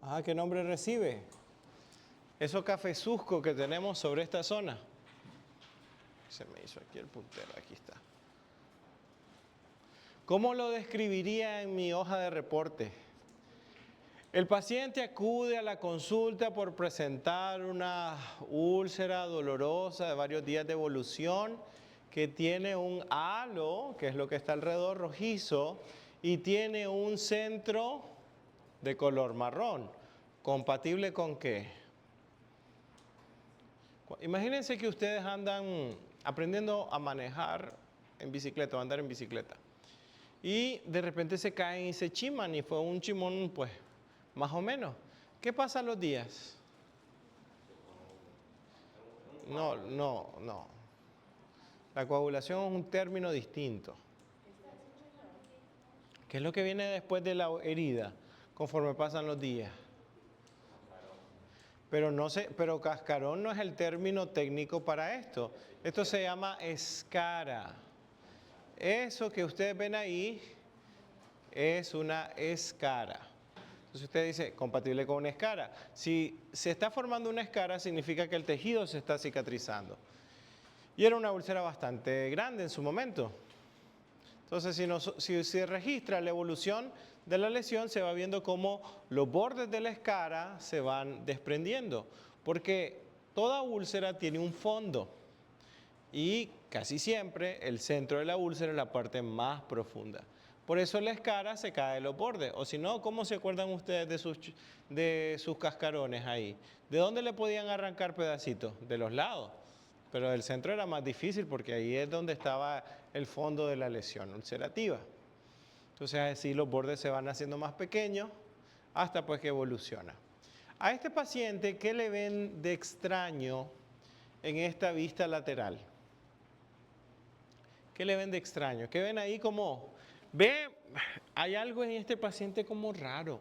Ah, ¿qué nombre recibe? Eso cafezuzco que tenemos sobre esta zona. Se me hizo aquí el puntero, aquí está. ¿Cómo lo describiría en mi hoja de reporte? El paciente acude a la consulta por presentar una úlcera dolorosa de varios días de evolución que tiene un halo, que es lo que está alrededor, rojizo, y tiene un centro de color marrón. ¿Compatible con qué? Imagínense que ustedes andan aprendiendo a manejar en bicicleta o andar en bicicleta. Y de repente se caen y se chiman y fue un chimón, pues, más o menos. ¿Qué pasa los días? No. La coagulación es un término distinto. ¿Qué es lo que viene después de la herida conforme pasan los días? Pero cascarón no es el término técnico para esto. Esto se llama escara. Eso que ustedes ven ahí es una escara. Entonces usted dice, compatible con una escara. Si se está formando una escara, significa que el tejido se está cicatrizando. Y era una úlcera bastante grande en su momento. Entonces, si se registra la evolución de la lesión, se va viendo cómo los bordes de la escara se van desprendiendo. Porque toda úlcera tiene un fondo. Y casi siempre el centro de la úlcera es la parte más profunda. Por eso la escara se cae de los bordes. O si no, ¿cómo se acuerdan ustedes de sus cascarones ahí? ¿De dónde le podían arrancar pedacitos? De los lados. Pero del centro era más difícil porque ahí es donde estaba el fondo de la lesión ulcerativa. Entonces así los bordes se van haciendo más pequeños hasta pues que evoluciona. A este paciente, ¿qué le ven de extraño en esta vista lateral? ¿Qué le ven de extraño? ¿Qué ven ahí como? Hay algo en este paciente como raro.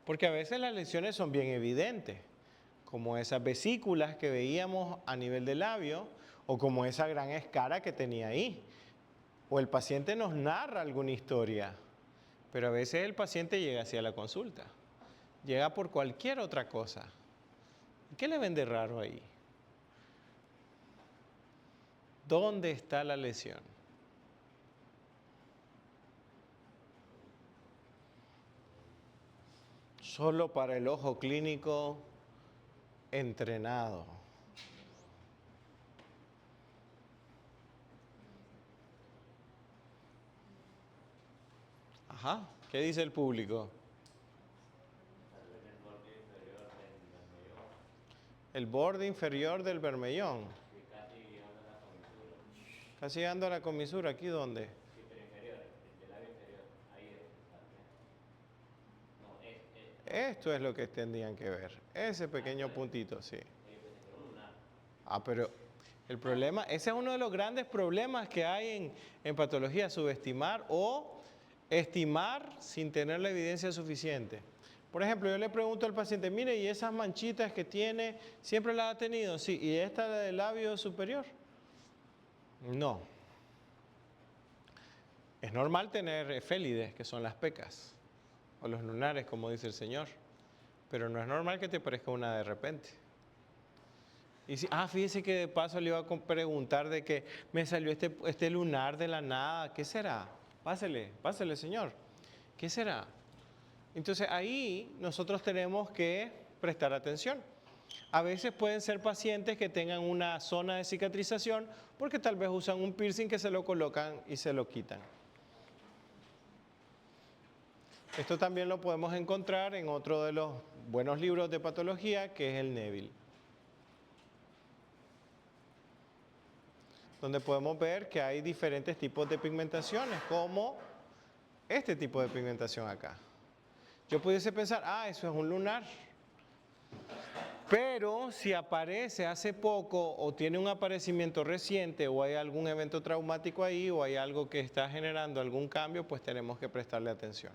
Porque a veces las lesiones son bien evidentes, como esas vesículas que veíamos a nivel del labio, o como esa gran escara que tenía ahí. O el paciente nos narra alguna historia, pero a veces el paciente llega hacia la consulta. Llega por cualquier otra cosa. ¿Qué le ven de raro ahí? ¿Dónde está la lesión? Solo para el ojo clínico entrenado. Ajá, ¿qué dice el público? El borde inferior del bermellón. Casi llegando a la comisura. ¿Aquí dónde? Sí, pero inferior, del labio inferior. Ahí es. No, Esto es lo que tendrían que ver. Ese pequeño puntito, sí. Ah, pero el problema, ese es uno de los grandes problemas que hay en patología, subestimar o estimar sin tener la evidencia suficiente. Por ejemplo, yo le pregunto al paciente, mire, ¿y esas manchitas que tiene, siempre las ha tenido? Sí, ¿y esta la del labio superior? No. Es normal tener efélides, que son las pecas, o los lunares, como dice el Señor, pero no es normal que te parezca una de repente. Y fíjese que de paso le iba a preguntar de que me salió este lunar de la nada, ¿qué será? Pásele, Señor, ¿qué será? Entonces ahí nosotros tenemos que prestar atención. A veces pueden ser pacientes que tengan una zona de cicatrización porque tal vez usan un piercing que se lo colocan y se lo quitan. Esto también lo podemos encontrar en otro de los buenos libros de patología, que es el Neville, donde podemos ver que hay diferentes tipos de pigmentaciones, como este tipo de pigmentación acá. Yo pudiese pensar, eso es un lunar. Pero si aparece hace poco o tiene un aparecimiento reciente o hay algún evento traumático ahí o hay algo que está generando algún cambio, pues tenemos que prestarle atención.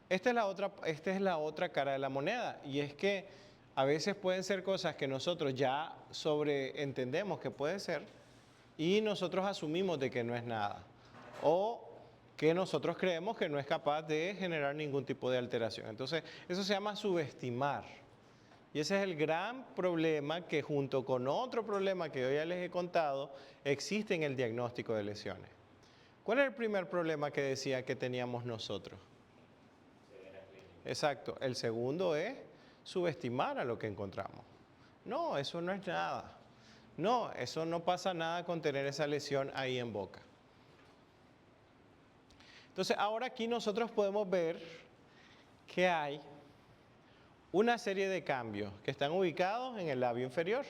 Esta es la otra cara de la moneda, y es que a veces pueden ser cosas que nosotros ya sobreentendemos que puede ser y nosotros asumimos de que no es nada. O que nosotros creemos que no es capaz de generar ningún tipo de alteración. Entonces, eso se llama subestimar. Y ese es el gran problema que junto con otro problema que yo ya les he contado, existe en el diagnóstico de lesiones. ¿Cuál es el primer problema que decía que teníamos nosotros? Exacto. El segundo es subestimar a lo que encontramos. No, eso no es nada. No, eso no pasa nada con tener esa lesión ahí en boca. Entonces, ahora aquí nosotros podemos ver que hay una serie de cambios que están ubicados en el labio inferior.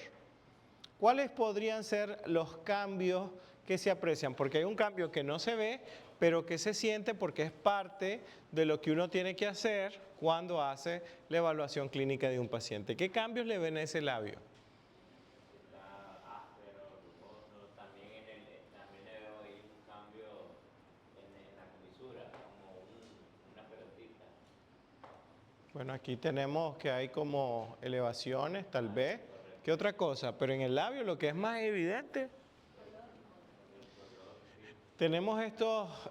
¿Cuáles podrían ser los cambios que se aprecian? Porque hay un cambio que no se ve, pero que se siente porque es parte de lo que uno tiene que hacer cuando hace la evaluación clínica de un paciente. ¿Qué cambios le ven a ese labio? También le veo ahí un cambio en la comisura, como una pelotita. Bueno, aquí tenemos que hay como elevaciones, tal vez. ¿Qué otra cosa? Pero en el labio lo que es más evidente, tenemos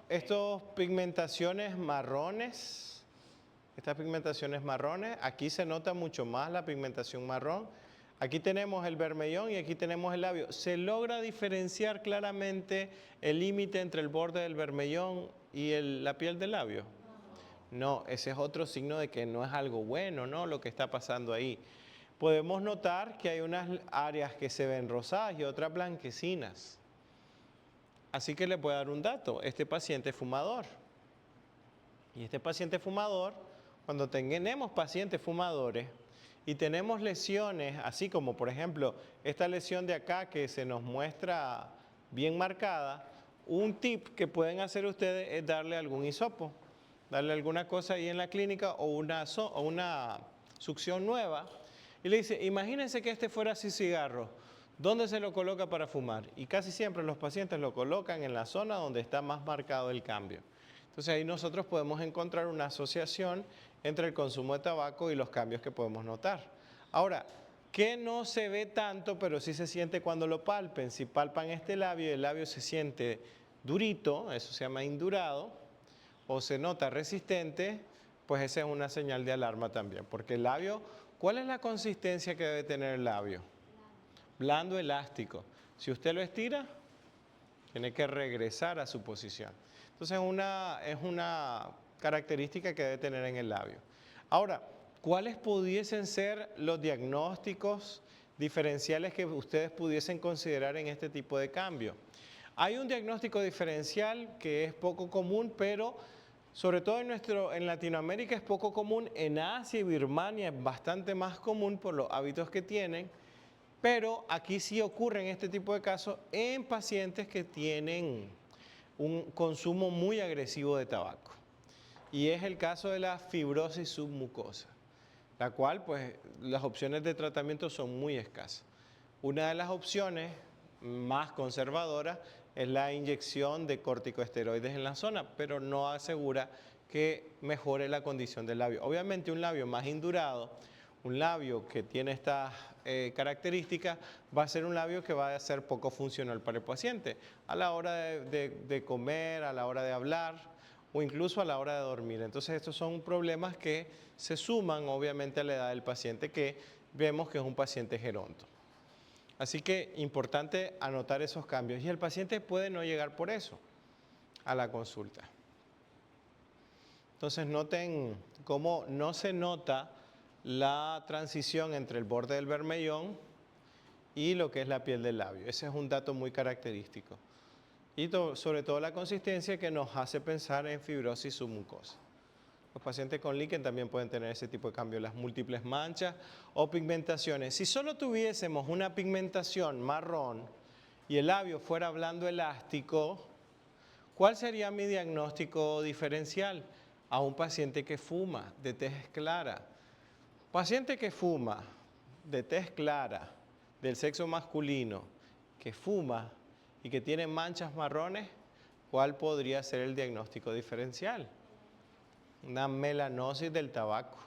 estos pigmentaciones marrones. Estas pigmentaciones marrones, aquí se nota mucho más la pigmentación marrón. Aquí tenemos el bermellón y aquí tenemos el labio. ¿Se logra diferenciar claramente el límite entre el borde del bermellón y la piel del labio? No, ese es otro signo de que no es algo bueno, ¿no? Lo que está pasando ahí. Podemos notar que hay unas áreas que se ven rosadas y otras blanquecinas. Así que le voy a dar un dato. Este paciente es fumador. Y este paciente fumador, cuando tenemos pacientes fumadores y tenemos lesiones, así como por ejemplo esta lesión de acá que se nos muestra bien marcada, un tip que pueden hacer ustedes es darle algún hisopo, darle alguna cosa ahí en la clínica o una succión nueva y le dice, imagínense que este fuera así cigarro, ¿dónde se lo coloca para fumar? Y casi siempre los pacientes lo colocan en la zona donde está más marcado el cambio. Entonces ahí nosotros podemos encontrar una asociación entre el consumo de tabaco y los cambios que podemos notar. Ahora, ¿qué no se ve tanto, pero sí se siente cuando lo palpen? Si palpan este labio y el labio se siente durito, eso se llama indurado, o se nota resistente, pues esa es una señal de alarma también. Porque el labio, ¿cuál es la consistencia que debe tener el labio? Blando, elástico. Si usted lo estira, tiene que regresar a su posición. Entonces es una característica que debe tener en el labio. Ahora, ¿cuáles pudiesen ser los diagnósticos diferenciales que ustedes pudiesen considerar en este tipo de cambio? Hay un diagnóstico diferencial que es poco común, pero sobre todo en Latinoamérica es poco común, en Asia y Birmania es bastante más común por los hábitos que tienen, pero aquí sí ocurre en este tipo de casos en pacientes que tienen un consumo muy agresivo de tabaco. Y es el caso de la fibrosis submucosa, la cual pues las opciones de tratamiento son muy escasas. Una de las opciones más conservadoras es la inyección de corticosteroides en la zona, pero no asegura que mejore la condición del labio. Obviamente un labio más indurado, un labio que tiene estas características, va a ser un labio que va a ser poco funcional para el paciente a la hora de comer, a la hora de hablar o incluso a la hora de dormir. Entonces estos son problemas que se suman obviamente a la edad del paciente, que vemos que es un paciente geronto. Así que importante anotar esos cambios y el paciente puede no llegar por eso a la consulta. Entonces noten cómo no se nota la transición entre el borde del bermellón y lo que es la piel del labio. Ese es un dato muy característico. Y sobre todo la consistencia que nos hace pensar en fibrosis submucosa. Los pacientes con líquen también pueden tener ese tipo de cambio, las múltiples manchas o pigmentaciones. Si solo tuviésemos una pigmentación marrón y el labio fuera blando elástico, ¿cuál sería mi diagnóstico diferencial? A un paciente que fuma, de tez clara. Paciente que fuma, de tez clara, del sexo masculino, que fuma y que tiene manchas marrones, ¿cuál podría ser el diagnóstico diferencial? Una melanosis del tabaco.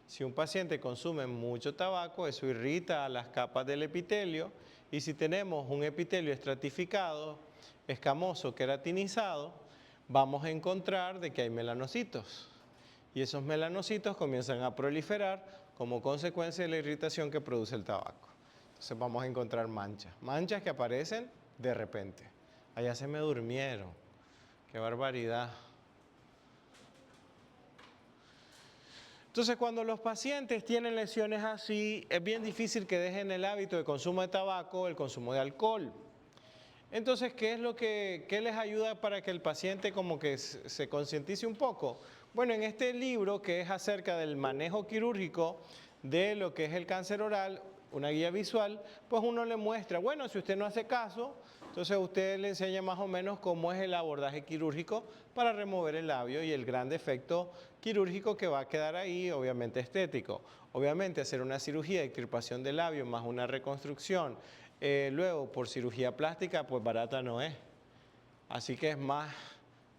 Si un paciente consume mucho tabaco, eso irrita a las capas del epitelio, y si tenemos un epitelio estratificado, escamoso, queratinizado, vamos a encontrar de que hay melanocitos. Y esos melanocitos comienzan a proliferar como consecuencia de la irritación que produce el tabaco. Entonces vamos a encontrar manchas. Manchas que aparecen de repente. Allá se me durmieron. ¡Qué barbaridad! Entonces, cuando los pacientes tienen lesiones así, es bien difícil que dejen el hábito de consumo de tabaco, el consumo de alcohol. Entonces, ¿qué les ayuda para que el paciente como que se concientice un poco? Bueno, en este libro que es acerca del manejo quirúrgico de lo que es el cáncer oral, una guía visual, pues uno le muestra, bueno, si usted no hace caso, entonces usted le enseña más o menos cómo es el abordaje quirúrgico para remover el labio y el gran defecto quirúrgico que va a quedar ahí, obviamente estético. Obviamente hacer una cirugía de extirpación del labio más una reconstrucción, luego por cirugía plástica, pues barata no es. Así que es más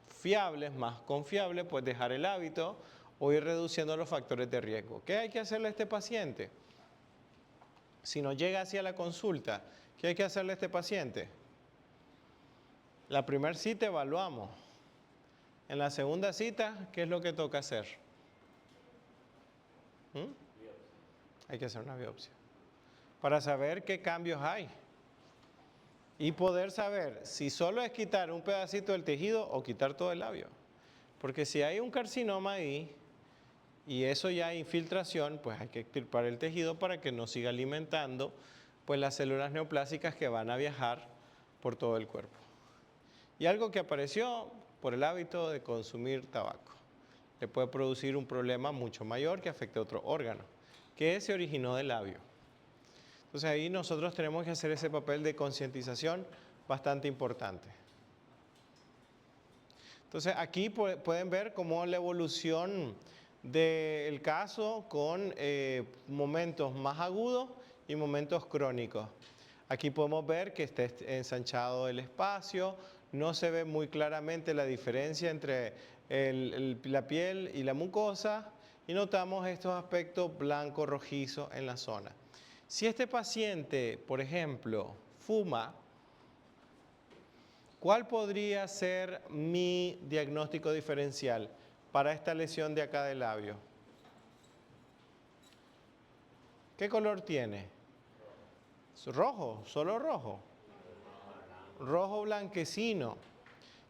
fiable, es más confiable, pues dejar el hábito o ir reduciendo los factores de riesgo. ¿Qué hay que hacerle a este paciente? Si no llega así a la consulta, ¿qué hay que hacerle a este paciente? La primera cita evaluamos. En la segunda cita, ¿qué es lo que toca hacer? Hay que hacer una biopsia para saber qué cambios hay y poder saber si solo es quitar un pedacito del tejido o quitar todo el labio. Porque si hay un carcinoma ahí y eso ya hay infiltración, pues hay que extirpar el tejido para que no siga alimentando pues las células neoplásicas que van a viajar por todo el cuerpo. Y algo que apareció por el hábito de consumir tabaco le puede producir un problema mucho mayor que afecte a otro órgano, que se originó del labio. Entonces ahí nosotros tenemos que hacer ese papel de concientización bastante importante. Entonces aquí pueden ver cómo la evolución del caso con momentos más agudos y momentos crónicos. Aquí podemos ver que está ensanchado el espacio, no se ve muy claramente la diferencia entre la piel y la mucosa y notamos estos aspectos blanco rojizo en la zona. Si este paciente, por ejemplo, fuma, ¿cuál podría ser mi diagnóstico diferencial para esta lesión de acá del labio? ¿Qué color tiene? Rojo, solo rojo. Rojo blanquecino.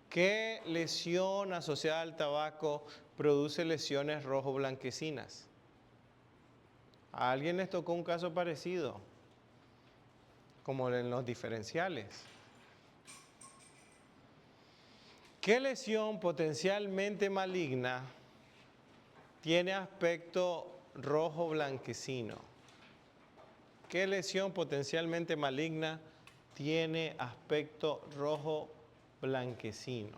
¿Qué lesión asociada al tabaco produce lesiones rojo blanquecinas? ¿A alguien les tocó un caso parecido? Como en los diferenciales. ¿Qué lesión potencialmente maligna tiene aspecto rojo blanquecino? ¿Qué lesión potencialmente maligna tiene aspecto rojo blanquecino?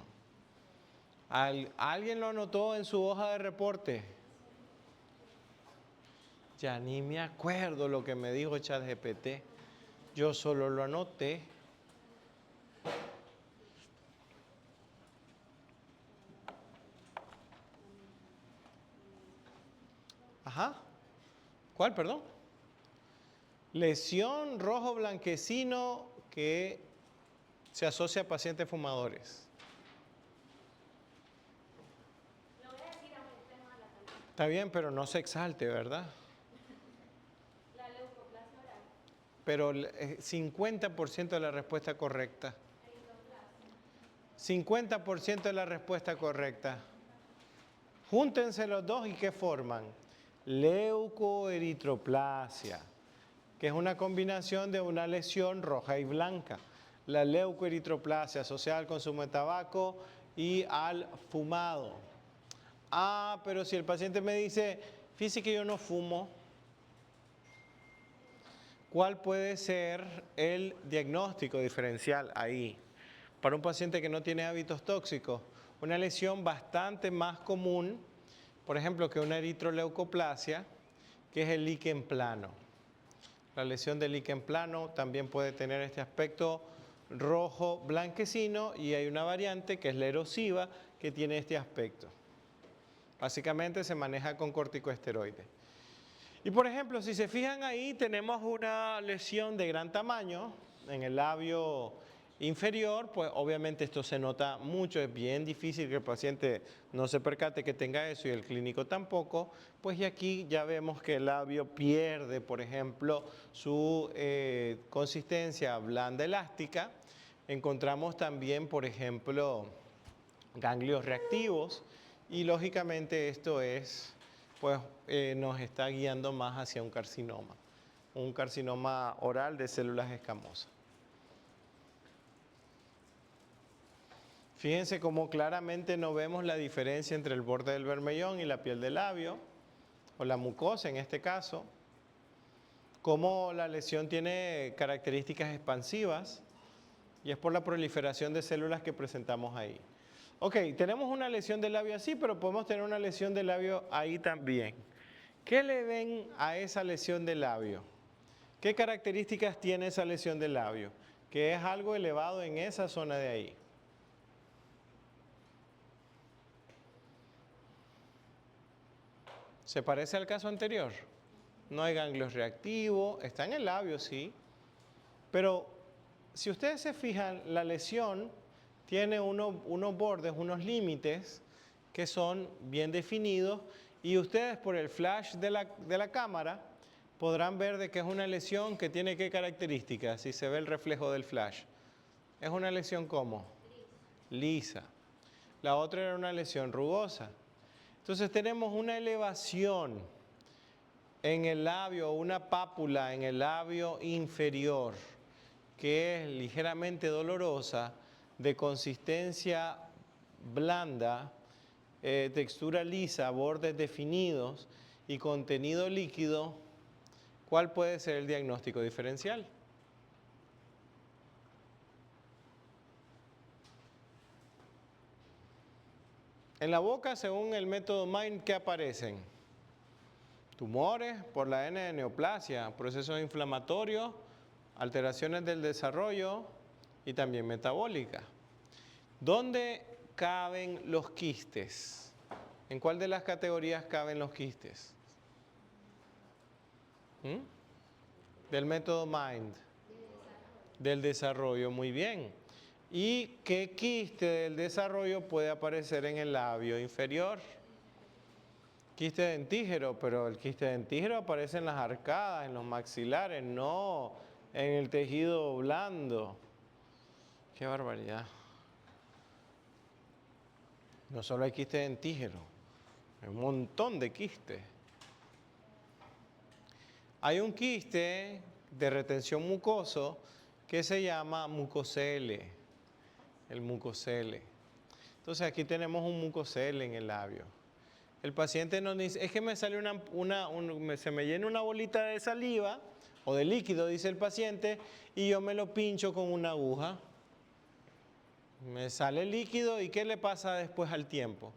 ¿Alguien lo anotó en su hoja de reporte? Ya ni me acuerdo lo que me dijo ChatGPT. Yo solo lo anoté. Ajá. ¿Cuál, perdón? Lesión rojo blanquecino que se asocia a pacientes fumadores. Lo voy a decir aunque esté mal la cantidad. Está bien, pero no se exalte, ¿verdad? La leucoplasia oral. Pero 50% de la respuesta correcta. 50% de la respuesta correcta. Júntense los dos y ¿qué forman? Leucoeritroplasia, que es una combinación de una lesión roja y blanca. La leucoeritroplasia asociada al consumo de tabaco y al fumado. Ah, pero si el paciente me dice, fíjese que yo no fumo, ¿cuál puede ser el diagnóstico diferencial ahí? Para un paciente que no tiene hábitos tóxicos, una lesión bastante más común, por ejemplo, que una eritroleucoplasia, que es el líquen plano. La lesión del líquen plano también puede tener este aspecto rojo blanquecino y hay una variante que es la erosiva que tiene este aspecto. Básicamente se maneja con corticosteroides. Y por ejemplo, si se fijan ahí, tenemos una lesión de gran tamaño en el labio inferior, pues obviamente esto se nota mucho, es bien difícil que el paciente no se percate que tenga eso y el clínico tampoco, pues y aquí ya vemos que el labio pierde, por ejemplo, su consistencia blanda elástica. Encontramos también, por ejemplo, ganglios reactivos y lógicamente esto es, pues nos está guiando más hacia un carcinoma oral de células escamosas. Fíjense cómo claramente no vemos la diferencia entre el borde del bermellón y la piel del labio, o la mucosa en este caso. Cómo la lesión tiene características expansivas, y es por la proliferación de células que presentamos ahí. Ok, tenemos una lesión del labio así, pero podemos tener una lesión del labio ahí también. ¿Qué le ven a esa lesión del labio? ¿Qué características tiene esa lesión del labio? Que es algo elevado en esa zona de ahí. ¿Se parece al caso anterior? No hay ganglios reactivos, está en el labio, sí. Pero si ustedes se fijan, la lesión tiene unos bordes, unos límites que son bien definidos y ustedes por el flash de la cámara podrán ver de que es una lesión que tiene qué características, si se ve el reflejo del flash. ¿Es una lesión cómo? Lisa. La otra era una lesión rugosa. Entonces tenemos una elevación en el labio, una pápula en el labio inferior, que es ligeramente dolorosa, de consistencia blanda, textura lisa, bordes definidos y contenido líquido. ¿Cuál puede ser el diagnóstico diferencial? En la boca, según el método MIND, ¿qué aparecen? Tumores por la N de neoplasia, procesos inflamatorios, alteraciones del desarrollo y también metabólicas. ¿Dónde caben los quistes? ¿En cuál de las categorías caben los quistes? Del método MIND. Del desarrollo, muy bien. ¿Y qué quiste del desarrollo puede aparecer en el labio inferior? Quiste dentígero, pero el quiste dentígero aparece en las arcadas, en los maxilares, no en el tejido blando. ¡Qué barbaridad! No solo hay quiste dentígero, hay un montón de quistes. Hay un quiste de retención mucoso que se llama mucocele, el mucocele. Entonces aquí tenemos un mucocele en el labio. El paciente nos dice, es que me sale se me llena una bolita de saliva o de líquido, dice el paciente, y yo me lo pincho con una aguja. Me sale líquido y ¿qué le pasa después al tiempo?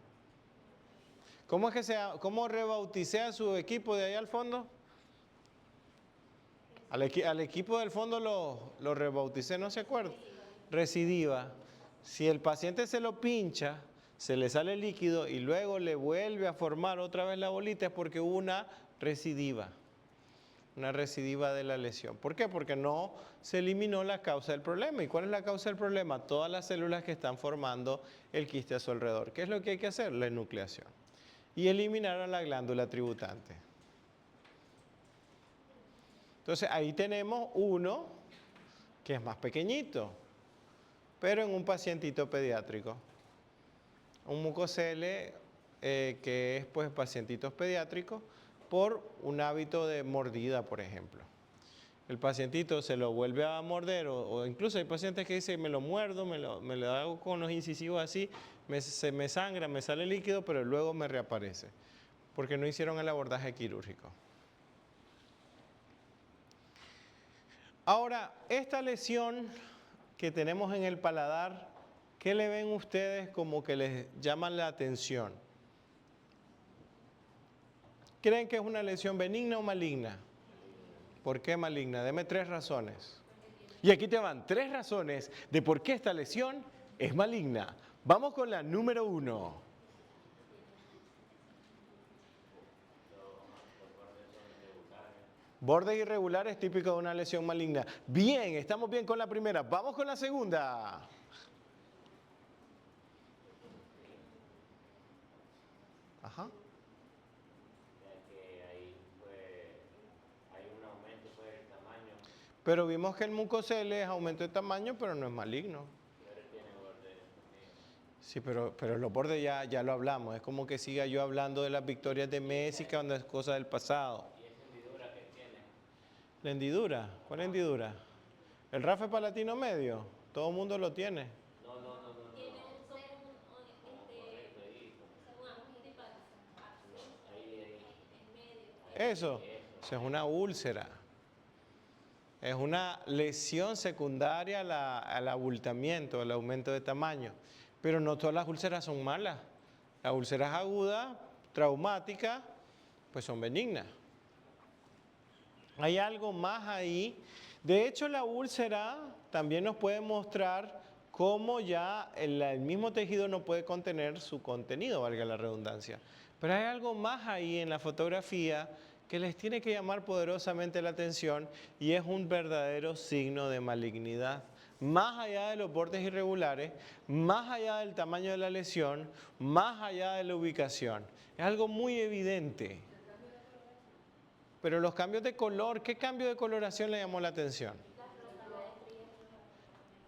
¿Cómo rebauticé a su equipo de ahí al fondo? Al equipo del fondo lo rebauticé, ¿no se acuerda? Recidiva. Si el paciente se lo pincha, se le sale líquido y luego le vuelve a formar otra vez la bolita, es porque hubo una recidiva de la lesión. ¿Por qué? Porque no se eliminó la causa del problema. ¿Y cuál es la causa del problema? Todas las células que están formando el quiste a su alrededor. ¿Qué es lo que hay que hacer? La enucleación. Y eliminar a la glándula tributante. Entonces ahí tenemos uno que es más pequeñito, pero en un pacientito pediátrico. Un mucocele que es pues pacientitos pediátricos por un hábito de mordida, por ejemplo. El pacientito se lo vuelve a morder o incluso hay pacientes que dicen me lo muerdo, me lo hago con los incisivos así, se me sangra, me sale líquido, pero luego me reaparece porque no hicieron el abordaje quirúrgico. Ahora, esta lesión que tenemos en el paladar, ¿qué le ven ustedes como que les llama la atención? ¿Creen que es una lesión benigna o maligna? ¿Por qué maligna? Deme 3 razones. Y aquí te van 3 razones de por qué esta lesión es maligna. Vamos con la número 1. Bordes irregulares típicos de una lesión maligna. Bien, estamos bien con la primera. Vamos con la segunda. Ajá. Hay un aumento pues del tamaño, Pero vimos que el mucosel es aumento de tamaño, pero no es maligno. pero tiene borde también. Sí, pero los bordes ya lo hablamos. Es como que siga yo hablando de las victorias de Messi cuando es cosa del pasado. ¿Y esa hendidura que tiene? ¿La hendidura? ¿Cuál hendidura? ¿El rafe palatino medio? Todo el mundo lo tiene. No. Correcto, ahí. Eso es una úlcera. Es una lesión secundaria al abultamiento, al aumento de tamaño. Pero no todas las úlceras son malas. Las úlceras agudas, traumáticas, pues son benignas. Hay algo más ahí. De hecho, la úlcera también nos puede mostrar cómo ya el mismo tejido no puede contener su contenido, valga la redundancia. Pero hay algo más ahí en la fotografía que les tiene que llamar poderosamente la atención y es un verdadero signo de malignidad. Más allá de los bordes irregulares, más allá del tamaño de la lesión, más allá de la ubicación. Es algo muy evidente. Pero los cambios de color, ¿qué cambio de coloración le llamó la atención?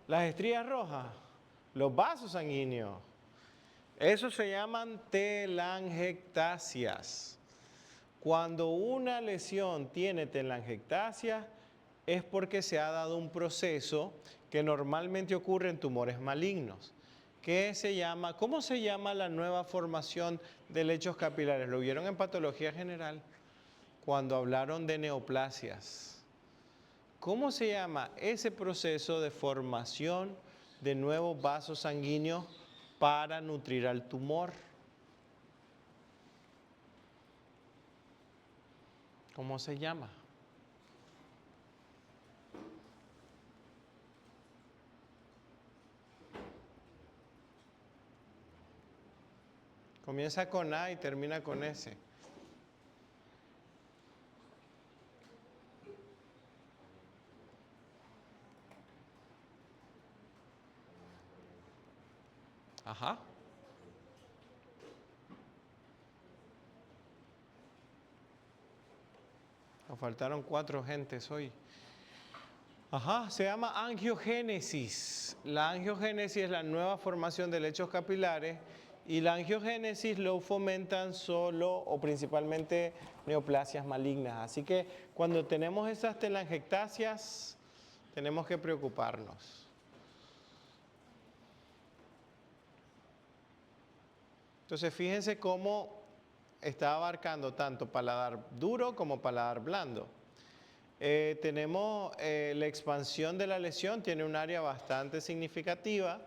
Las estrías rojas, los vasos sanguíneos. Esos se llaman telangiectasias. Cuando una lesión tiene telangiectasias es porque se ha dado un proceso que normalmente ocurre en tumores malignos. ¿Cómo se llama la nueva formación de lechos capilares? ¿Lo vieron en patología general? Cuando hablaron de neoplasias. ¿Cómo se llama ese proceso de formación de nuevos vasos sanguíneos para nutrir al tumor? ¿Cómo se llama? Comienza con A y termina con S. Ajá. Nos faltaron 4 gentes hoy. Ajá, se llama angiogénesis. La angiogénesis es la nueva formación de lechos capilares y la angiogénesis lo fomentan solo o principalmente neoplasias malignas. Así que cuando tenemos esas telangiectasias, tenemos que preocuparnos. Entonces fíjense cómo está abarcando tanto paladar duro como paladar blando. Tenemos la expansión de la lesión, tiene un área bastante significativa.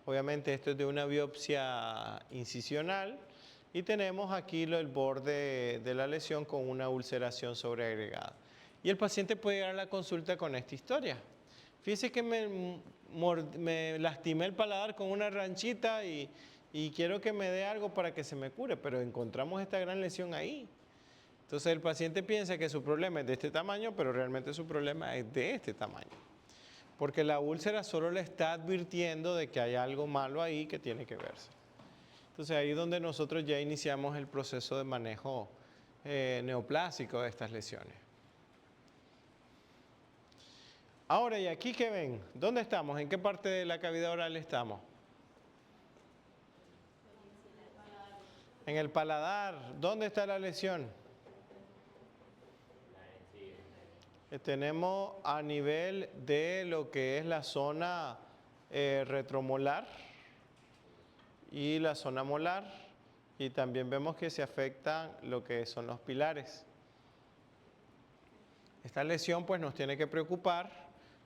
Obviamente esto es de una biopsia incisional. Y tenemos aquí el borde de la lesión con una ulceración sobreagregada. Y el paciente puede llegar a la consulta con esta historia. Fíjese que me lastimé el paladar con una ranchita y quiero que me dé algo para que se me cure, pero encontramos esta gran lesión ahí. Entonces el paciente piensa que su problema es de este tamaño, pero realmente su problema es de este tamaño. Porque la úlcera solo le está advirtiendo de que hay algo malo ahí que tiene que verse. Entonces ahí es donde nosotros ya iniciamos el proceso de manejo neoplásico de estas lesiones. Ahora, ¿y aquí qué ven? ¿Dónde estamos? ¿En qué parte de la cavidad oral estamos? En el paladar. ¿Dónde está la lesión? Tenemos a nivel de lo que es la zona retromolar y la zona molar, y también vemos que se afectan lo que son los pilares. Esta lesión pues nos tiene que preocupar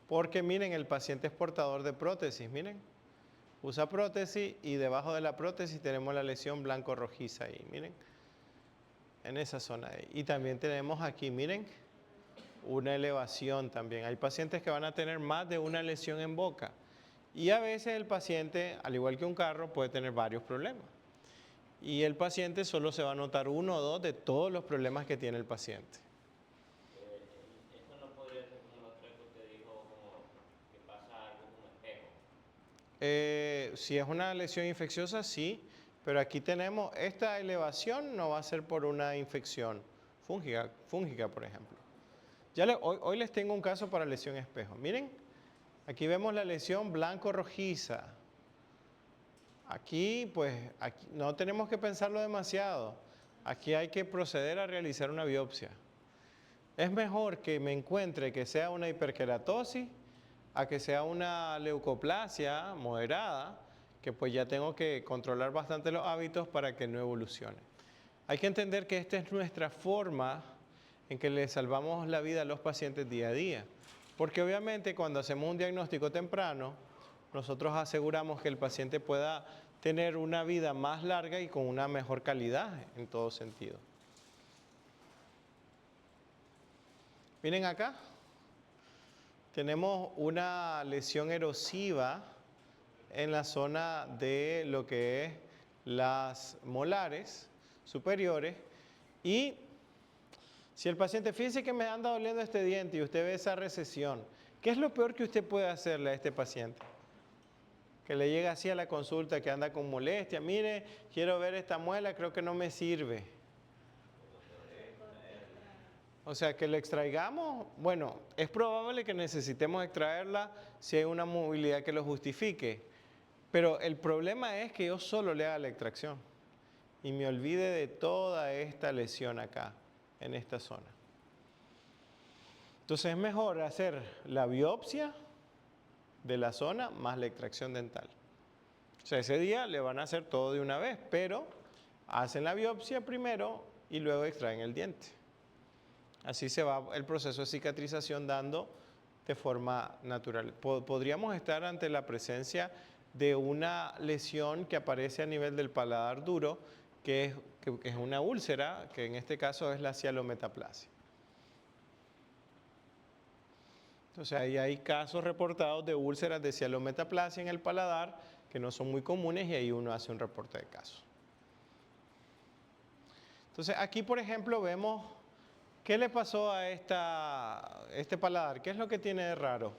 porque miren, el paciente es portador de prótesis, miren, usa prótesis y debajo de la prótesis tenemos la lesión blanco-rojiza ahí, miren, en esa zona ahí. Y también tenemos aquí, miren, una elevación también. Hay pacientes que van a tener más de una lesión en boca y a veces el paciente, al igual que un carro, puede tener varios problemas. Y el paciente solo se va a notar 1 o 2 de todos los problemas que tiene el paciente. Si es una lesión infecciosa, sí, pero aquí tenemos, esta elevación no va a ser por una infección fúngica, por ejemplo. Hoy les tengo un caso para lesión espejo. Miren, aquí vemos la lesión blanco-rojiza. Aquí, pues, aquí no tenemos que pensarlo demasiado. Aquí hay que proceder a realizar una biopsia. Es mejor que me encuentre que sea una hiperkeratosis a que sea una leucoplasia moderada, que pues ya tengo que controlar bastante los hábitos para que no evolucione. Hay que entender que esta es nuestra forma en que le salvamos la vida a los pacientes día a día. Porque obviamente cuando hacemos un diagnóstico temprano, nosotros aseguramos que el paciente pueda tener una vida más larga y con una mejor calidad en todo sentido. Miren acá, tenemos una lesión erosiva en la zona de lo que es las molares superiores y si el paciente, fíjese que me anda doliendo este diente y usted ve esa recesión, ¿qué es lo peor que usted puede hacerle a este paciente? Que le llega así a la consulta, que anda con molestia, mire, quiero ver esta muela, creo que no me sirve. O sea, que le extraigamos, bueno, es probable que necesitemos extraerla si hay una movilidad que lo justifique, pero el problema es que yo solo le haga la extracción y me olvide de toda esta lesión acá, en esta zona. Entonces es mejor hacer la biopsia de la zona más la extracción dental. O sea, ese día le van a hacer todo de una vez, pero hacen la biopsia primero y luego extraen el diente. Así se va el proceso de cicatrización dando de forma natural. Podríamos estar ante la presencia de una lesión que aparece a nivel del paladar duro, que es una úlcera, que en este caso es la cialometaplasia. Entonces ahí hay casos reportados de úlceras de cialometaplasia en el paladar que no son muy comunes y ahí uno hace un reporte de caso. Entonces aquí por ejemplo vemos qué le pasó a este paladar, qué es lo que tiene de raro.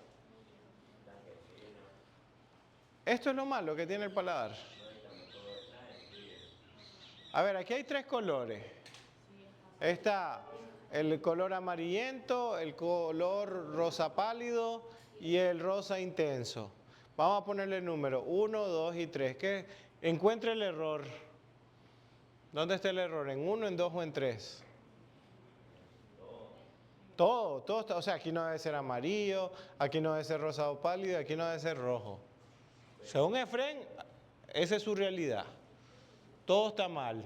Esto es lo malo que tiene el paladar. A ver, aquí hay tres colores. Está el color amarillento, el color rosa pálido y el rosa intenso. Vamos a ponerle el número 1, 2 y 3. ¿Qué? Encuentre el error. ¿Dónde está el error? ¿En 1, en 2 o en 3? Todo está, o sea, aquí no debe ser amarillo, aquí no debe ser rosado pálido, aquí no debe ser rojo. Según Efren, esa es su realidad. Todo está mal.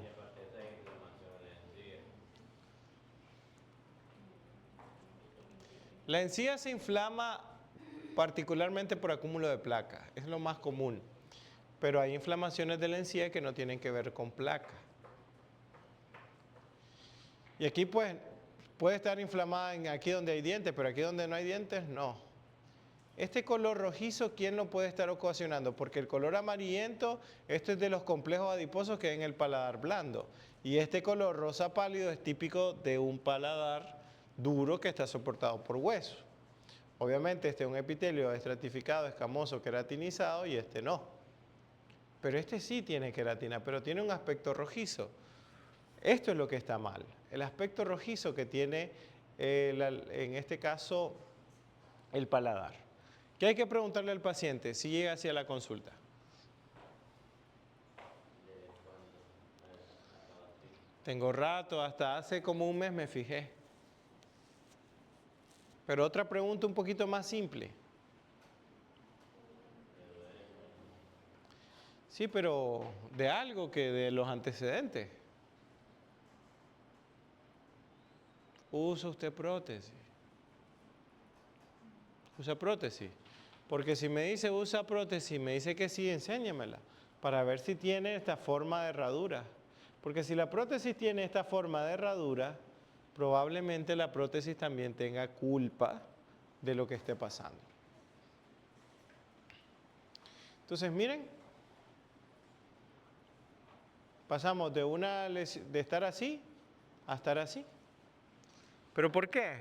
La encía se inflama particularmente por acúmulo de placa, es lo más común. Pero hay inflamaciones de la encía que no tienen que ver con placa. Y aquí pues puede estar inflamada aquí donde hay dientes, pero aquí donde no hay dientes, no. Este color rojizo, ¿quién lo puede estar ocasionando? Porque el color amarillento, este es de los complejos adiposos que hay en el paladar blando. Y este color rosa pálido es típico de un paladar duro que está soportado por hueso. Obviamente este es un epitelio estratificado, escamoso, queratinizado y este no. Pero este sí tiene queratina, pero tiene un aspecto rojizo. Esto es lo que está mal. El aspecto rojizo que tiene, en este caso, el paladar. ¿Qué hay que preguntarle al paciente si llega hacia la consulta? Tengo rato, hasta hace como un mes me fijé. Pero otra pregunta un poquito más simple. Sí, pero de algo que de los antecedentes. ¿Usa usted prótesis? ¿Usa prótesis? Porque si me dice usa prótesis, me dice que sí, enséñamela, para ver si tiene esta forma de herradura. Porque si la prótesis tiene esta forma de herradura, probablemente la prótesis también tenga culpa de lo que esté pasando. Entonces, miren, pasamos de estar así a estar así. ¿Pero por qué?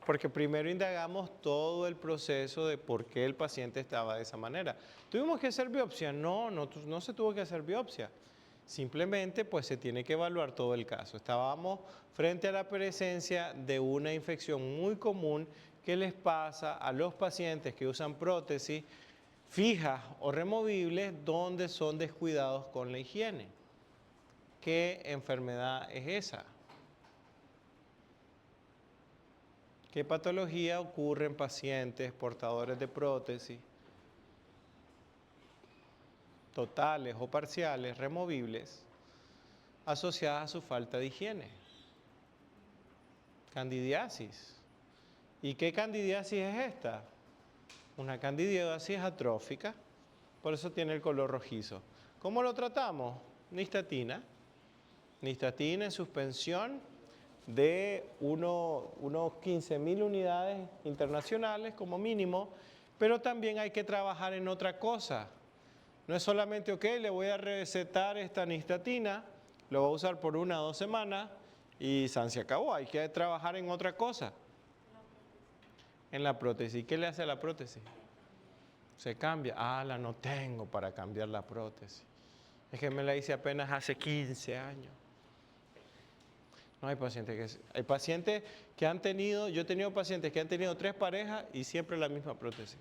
Porque primero indagamos todo el proceso de por qué el paciente estaba de esa manera. ¿Tuvimos que hacer biopsia? No se tuvo que hacer biopsia. Simplemente pues se tiene que evaluar todo el caso. Estábamos frente a la presencia de una infección muy común que les pasa a los pacientes que usan prótesis fijas o removibles donde son descuidados con la higiene. ¿Qué enfermedad es esa? ¿Qué patología ocurre en pacientes portadores de prótesis totales o parciales removibles asociadas a su falta de higiene? Candidiasis. ¿Y qué candidiasis es esta? Una candidiasis atrófica, por eso tiene el color rojizo. ¿Cómo lo tratamos? Nistatina. Nistatina en suspensión de unos 15.000 unidades internacionales como mínimo, pero también hay que trabajar en otra cosa. No es solamente, ok, le voy a recetar esta nistatina, lo voy a usar por 1 o 2 semanas y se acabó. Hay que trabajar en otra cosa. En la prótesis. ¿Qué le hace a la prótesis? Se cambia. Ah, la no tengo para cambiar la prótesis. Es que me la hice apenas hace 15 años. No, hay pacientes que han tenido, yo he tenido pacientes que han tenido 3 parejas y siempre la misma prótesis.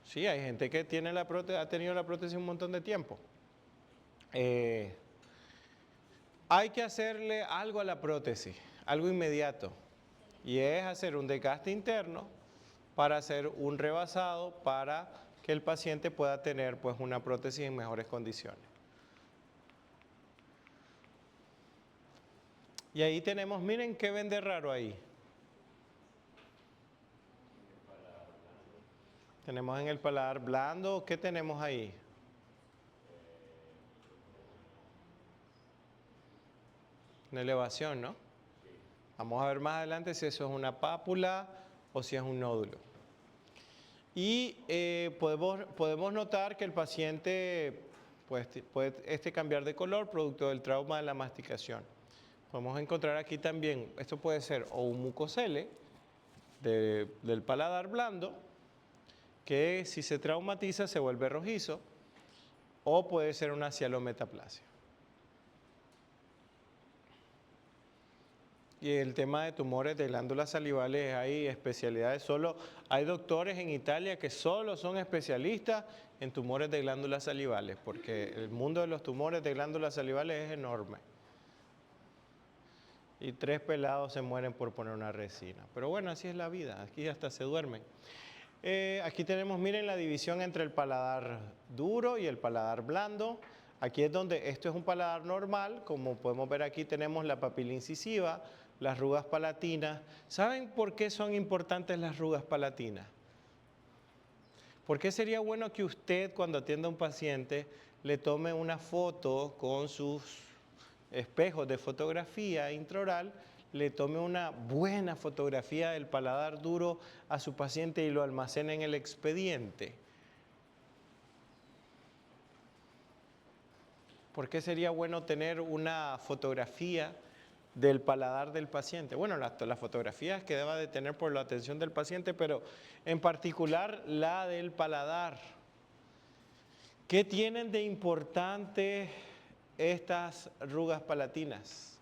Sí, hay gente que tiene la prótesis, ha tenido la prótesis un montón de tiempo. Hay que hacerle algo a la prótesis, algo inmediato, y es hacer un desgaste interno para hacer un rebasado para que el paciente pueda tener pues una prótesis en mejores condiciones. Y ahí tenemos, miren qué ven de raro ahí. Tenemos en el paladar blando, ¿qué tenemos ahí? Una elevación, ¿no? Vamos a ver más adelante si eso es una pápula o si es un nódulo. Y podemos notar que el paciente pues, puede cambiar de color producto del trauma de la masticación. Podemos encontrar aquí también, esto puede ser o un mucocele del paladar blando, que si se traumatiza se vuelve rojizo, o puede ser una cialometaplasia. Y el tema de tumores de glándulas salivales, hay especialidades, hay doctores en Italia que solo son especialistas en tumores de glándulas salivales, porque el mundo de los tumores de glándulas salivales es enorme. Y 3 pelados se mueren por poner una resina. Pero bueno, así es la vida, aquí hasta se duermen. Aquí tenemos, miren la división entre el paladar duro y el paladar blando. Aquí es donde, esto es un paladar normal, como podemos ver aquí tenemos la papila incisiva, las rugas palatinas. ¿Saben por qué son importantes las rugas palatinas? ¿Por qué sería bueno que usted cuando atienda a un paciente le tome una foto con sus espejos de fotografía intraoral, le tome una buena fotografía del paladar duro a su paciente y lo almacene en el expediente? ¿Por qué sería bueno tener una fotografía del paladar del paciente? Bueno, las fotografías que deba de tener por la atención del paciente, pero en particular la del paladar. ¿Qué tienen de importante estas rugas palatinas?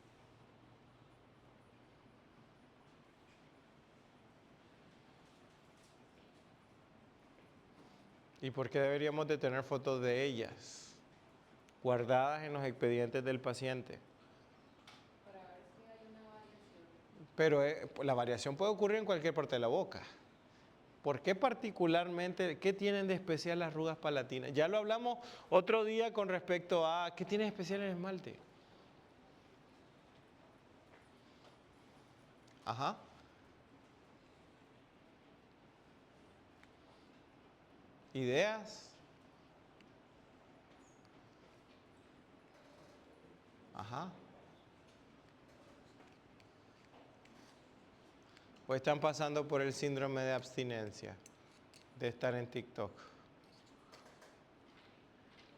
¿Y por qué deberíamos de tener fotos de ellas guardadas en los expedientes del paciente? Para ver si hay una variación. Pero la variación puede ocurrir en cualquier parte de la boca. ¿Por qué particularmente, qué tienen de especial las rugas palatinas? Ya lo hablamos otro día con respecto a, ¿qué tiene de especial el esmalte? Ajá. ¿Ideas? Ajá. ¿O están pasando por el síndrome de abstinencia de estar en TikTok?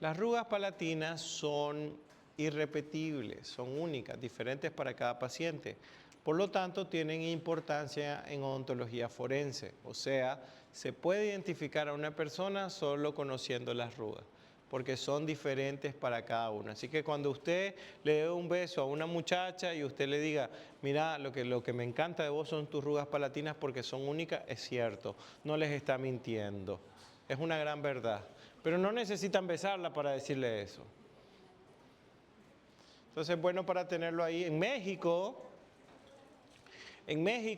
Las rugas palatinas son irrepetibles, son únicas, diferentes para cada paciente. Por lo tanto, tienen importancia en odontología forense. O sea, se puede identificar a una persona solo conociendo las arrugas, porque son diferentes para cada una. Así que cuando usted le dé un beso a una muchacha y usted le diga, mira, lo que me encanta de vos son tus arrugas palatinas porque son únicas, es cierto, no les está mintiendo. Es una gran verdad. Pero no necesitan besarla para decirle eso. Entonces es bueno para tenerlo ahí. En México,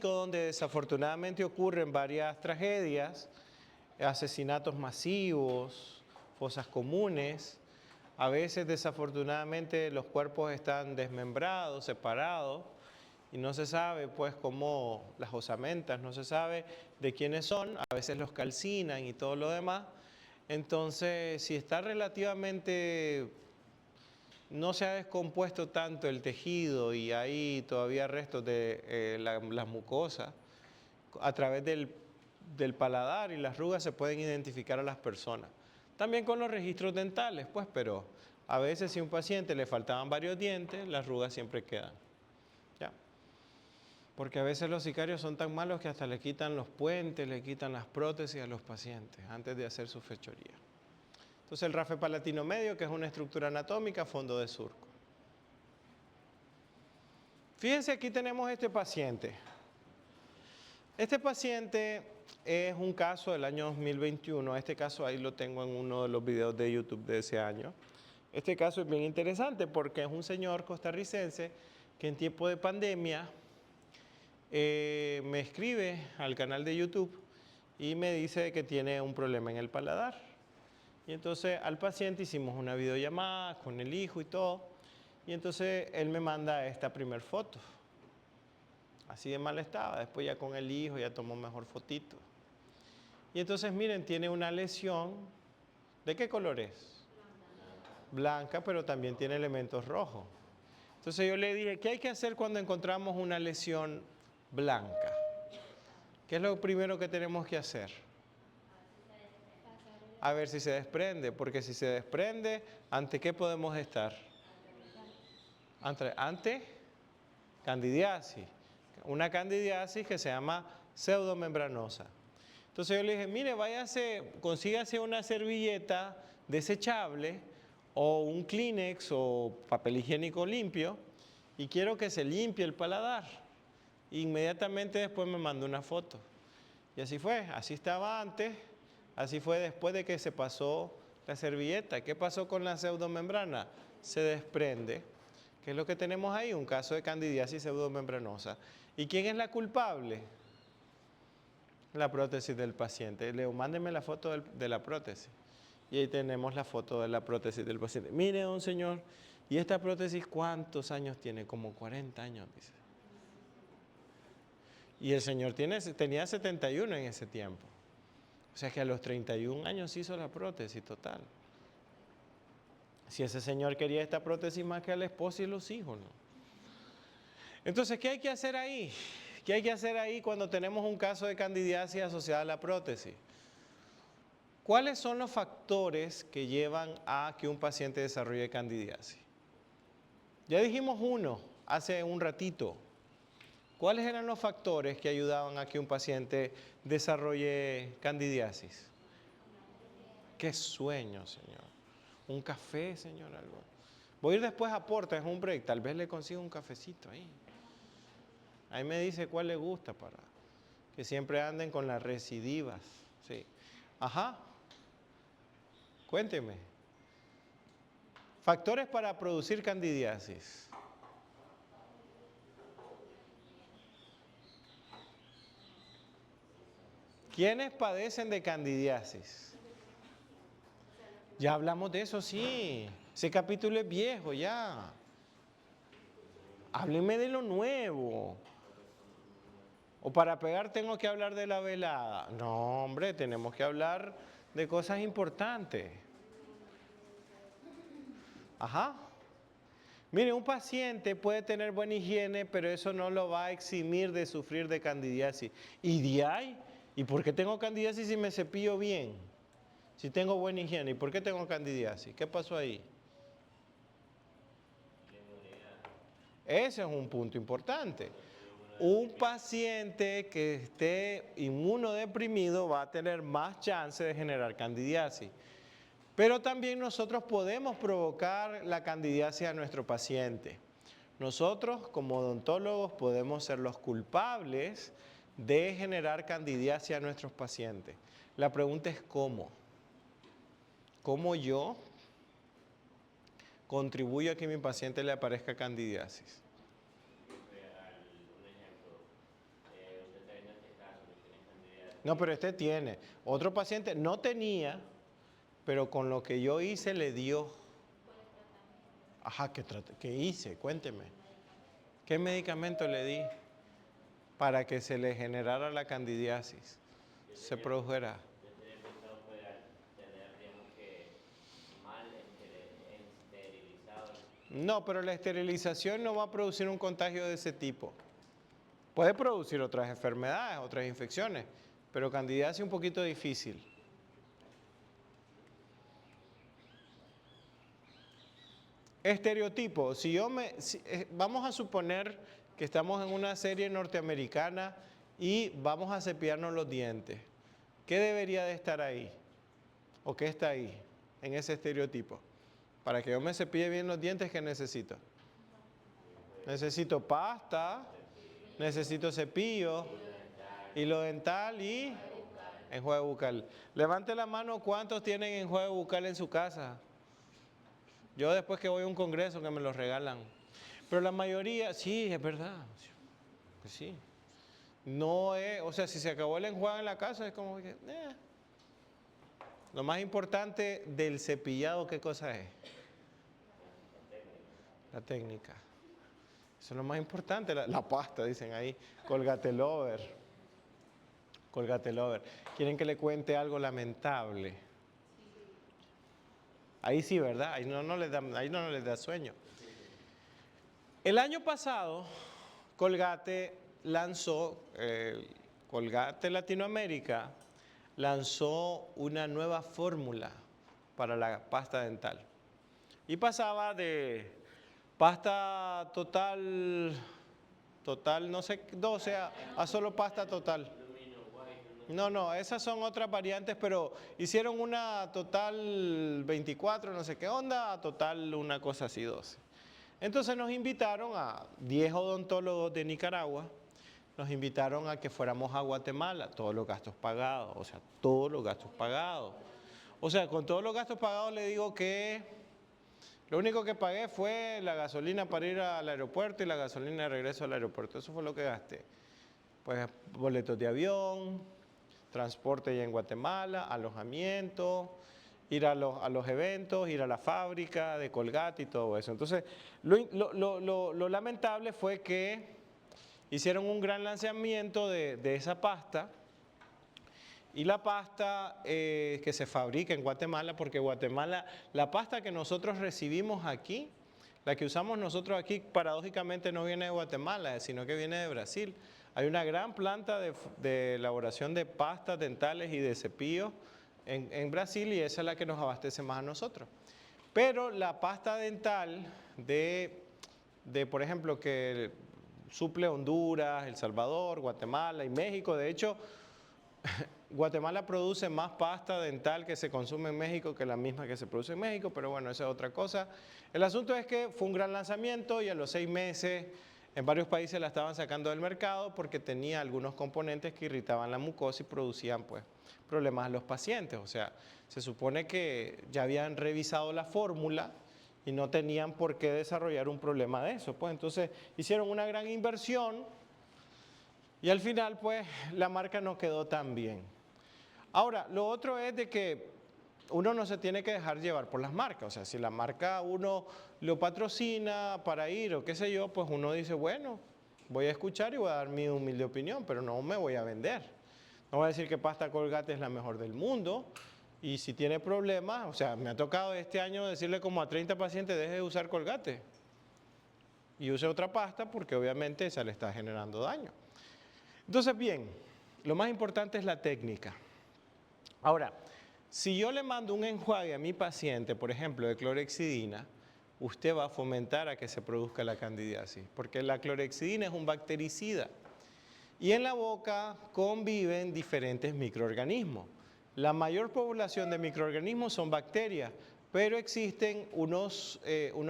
donde desafortunadamente ocurren varias tragedias, asesinatos masivos, fosas comunes, a veces desafortunadamente los cuerpos están desmembrados, separados, y no se sabe pues cómo las osamentas, no se sabe de quiénes son, a veces los calcinan y todo lo demás. Entonces, si está relativamente, no se ha descompuesto tanto el tejido y hay todavía restos de las mucosas, a través del paladar y las arrugas se pueden identificar a las personas. También con los registros dentales, pues, pero a veces si a un paciente le faltaban varios dientes, las arrugas siempre quedan. ¿Ya? Porque a veces los sicarios son tan malos que hasta le quitan los puentes, le quitan las prótesis a los pacientes antes de hacer su fechoría. Entonces el rafe palatino medio, que es una estructura anatómica, fondo de surco. Fíjense, aquí tenemos este paciente. Este paciente es un caso del año 2021. Este caso ahí lo tengo en uno de los videos de YouTube de ese año. Este caso es bien interesante porque es un señor costarricense que en tiempo de pandemia me escribe al canal de YouTube y me dice que tiene un problema en el paladar. Y entonces al paciente hicimos una videollamada con el hijo y todo. Y entonces él me manda esta primer foto. Así de mal estaba. Después ya con el hijo ya tomó mejor fotito. Y entonces miren, tiene una lesión. ¿De qué color es? Blanca, pero también tiene elementos rojos. Entonces yo le dije, ¿qué hay que hacer cuando encontramos una lesión blanca? ¿Qué es lo primero que tenemos que hacer? A ver si se desprende, porque si se desprende, ¿ante qué podemos estar? Ante candidiasis. Una candidiasis que se llama pseudomembranosa. Entonces yo le dije, mire, consígase una servilleta desechable o un Kleenex o papel higiénico limpio y quiero que se limpie el paladar. Inmediatamente después me mandó una foto. Y así fue, así estaba antes, así fue después de que se pasó la servilleta. ¿Qué pasó con la pseudomembrana? Se desprende. ¿Qué es lo que tenemos ahí? Un caso de candidiasis pseudomembranosa. ¿Y quién es la culpable? La prótesis del paciente. Leo, mándeme la foto de la prótesis. Y ahí tenemos la foto de la prótesis del paciente. Mire, don señor, ¿y esta prótesis cuántos años tiene? Como 40 años, dice. Y el señor tenía 71 en ese tiempo. O sea que a los 31 años hizo la prótesis total. Si ese señor quería esta prótesis más que a la esposa y los hijos, ¿no? Entonces, ¿qué hay que hacer ahí? ¿Qué hay que hacer ahí cuando tenemos un caso de candidiasis asociada a la prótesis? ¿Cuáles son los factores que llevan a que un paciente desarrolle candidiasis? Ya dijimos uno hace un ratito. ¿Cuáles eran los factores que ayudaban a que un paciente desarrolle candidiasis? ¿Qué sueño, señor? ¿Un café, señor? Algo. Voy a ir después a Porta, es un break, tal vez le consigo un cafecito ahí. Ahí me dice cuál le gusta para que siempre anden con las recidivas. Sí. Ajá. Cuénteme. Factores para producir candidiasis. ¿Quiénes padecen de candidiasis? Ya hablamos de eso, sí. Ese capítulo es viejo ya. Háblenme de lo nuevo. O para pegar tengo que hablar de la velada. No, hombre, tenemos que hablar de cosas importantes. Ajá. Mire, un paciente puede tener buena higiene, pero eso no lo va a eximir de sufrir de candidiasis. ¿Y de ahí? ¿Y por qué tengo candidiasis si me cepillo bien? Si tengo buena higiene, ¿y por qué tengo candidiasis? ¿Qué pasó ahí? Ese es un punto importante. Un paciente que esté inmunodeprimido va a tener más chance de generar candidiasis. Pero también nosotros podemos provocar la candidiasis a nuestro paciente. Nosotros, como odontólogos, podemos ser los culpables de generar candidiasis a nuestros pacientes. La pregunta es ¿cómo? ¿Cómo yo contribuyo a que a mi paciente le aparezca candidiasis? Un ejemplo, usted está viendo este caso que tiene candidiasis. No, pero este tiene. Otro paciente no tenía, pero con lo que yo hice le dio. Ajá, ¿qué hice? Cuénteme. ¿Qué medicamento le di para que se le generara la candidiasis? Se produjera. Yo tenía pensado tener, digamos que, mal esterilizado. No, pero la esterilización no va a producir un contagio de ese tipo. Puede producir otras enfermedades, otras infecciones, pero candidiasis es un poquito difícil. Estereotipo. Vamos a suponer que estamos en una serie norteamericana y vamos a cepillarnos los dientes. ¿Qué debería de estar ahí? ¿O qué está ahí en ese estereotipo? Para que yo me cepille bien los dientes, ¿qué necesito? Necesito pasta, necesito cepillo, hilo dental y enjuague bucal. Levante la mano, ¿cuántos tienen enjuague bucal en su casa? Yo después que voy a un congreso que me los regalan. Pero la mayoría, sí, es verdad. Pues sí. No es, o sea, si se acabó el enjuague en la casa, es como que, Lo más importante del cepillado, ¿qué cosa es? La técnica. Eso es lo más importante, la pasta, dicen ahí. Colgate Lover. Colgate Lover. ¿Quieren que le cuente algo lamentable? Ahí sí, ¿verdad? Ahí no les da sueño. El año pasado, Colgate lanzó, Colgate Latinoamérica lanzó una nueva fórmula para la pasta dental. Y pasaba de pasta total no sé, 12 a solo pasta total. No, esas son otras variantes, pero hicieron una total 24, no sé qué onda, a total una cosa así, 12. Entonces nos invitaron a 10 odontólogos de Nicaragua, nos invitaron a que fuéramos a Guatemala, todos los gastos pagados, o sea, todos los gastos pagados. O sea, con todos los gastos pagados le digo que lo único que pagué fue la gasolina para ir al aeropuerto y la gasolina de regreso al aeropuerto, eso fue lo que gasté. Pues boletos de avión, transporte ya en Guatemala, alojamiento, ir a los eventos, ir a la fábrica de Colgate y todo eso. Entonces, lo lamentable fue que hicieron un gran lanzamiento de esa pasta y la pasta que se fabrica en Guatemala, porque Guatemala, la pasta que nosotros recibimos aquí, la que usamos nosotros aquí, paradójicamente no viene de Guatemala, sino que viene de Brasil. Hay una gran planta de elaboración de pastas dentales y de cepillos en Brasil y esa es la que nos abastece más a nosotros. Pero la pasta dental por ejemplo, que suple Honduras, El Salvador, Guatemala y México, de hecho, Guatemala produce más pasta dental que se consume en México que la misma que se produce en México, pero bueno, esa es otra cosa. El asunto es que fue un gran lanzamiento y a los 6 meses en varios países la estaban sacando del mercado porque tenía algunos componentes que irritaban la mucosa y producían pues problemas a los pacientes. O sea, se supone que ya habían revisado la fórmula y no tenían por qué desarrollar un problema de eso. Pues entonces hicieron una gran inversión y al final pues la marca no quedó tan bien. Ahora, lo otro es de que uno no se tiene que dejar llevar por las marcas. O sea, si la marca uno lo patrocina para ir o qué sé yo, pues uno dice, bueno, voy a escuchar y voy a dar mi humilde opinión, pero no me voy a vender. No voy a decir que pasta Colgate es la mejor del mundo y si tiene problemas, o sea, me ha tocado este año decirle como a 30 pacientes, deje de usar Colgate y use otra pasta porque obviamente esa le está generando daño. Entonces, bien, lo más importante es la técnica. Ahora, si yo le mando un enjuague a mi paciente, por ejemplo, de clorhexidina, usted va a fomentar a que se produzca la candidiasis, porque la clorhexidina es un bactericida. Y en la boca conviven diferentes microorganismos. La mayor población de microorganismos son bacterias, pero existen unos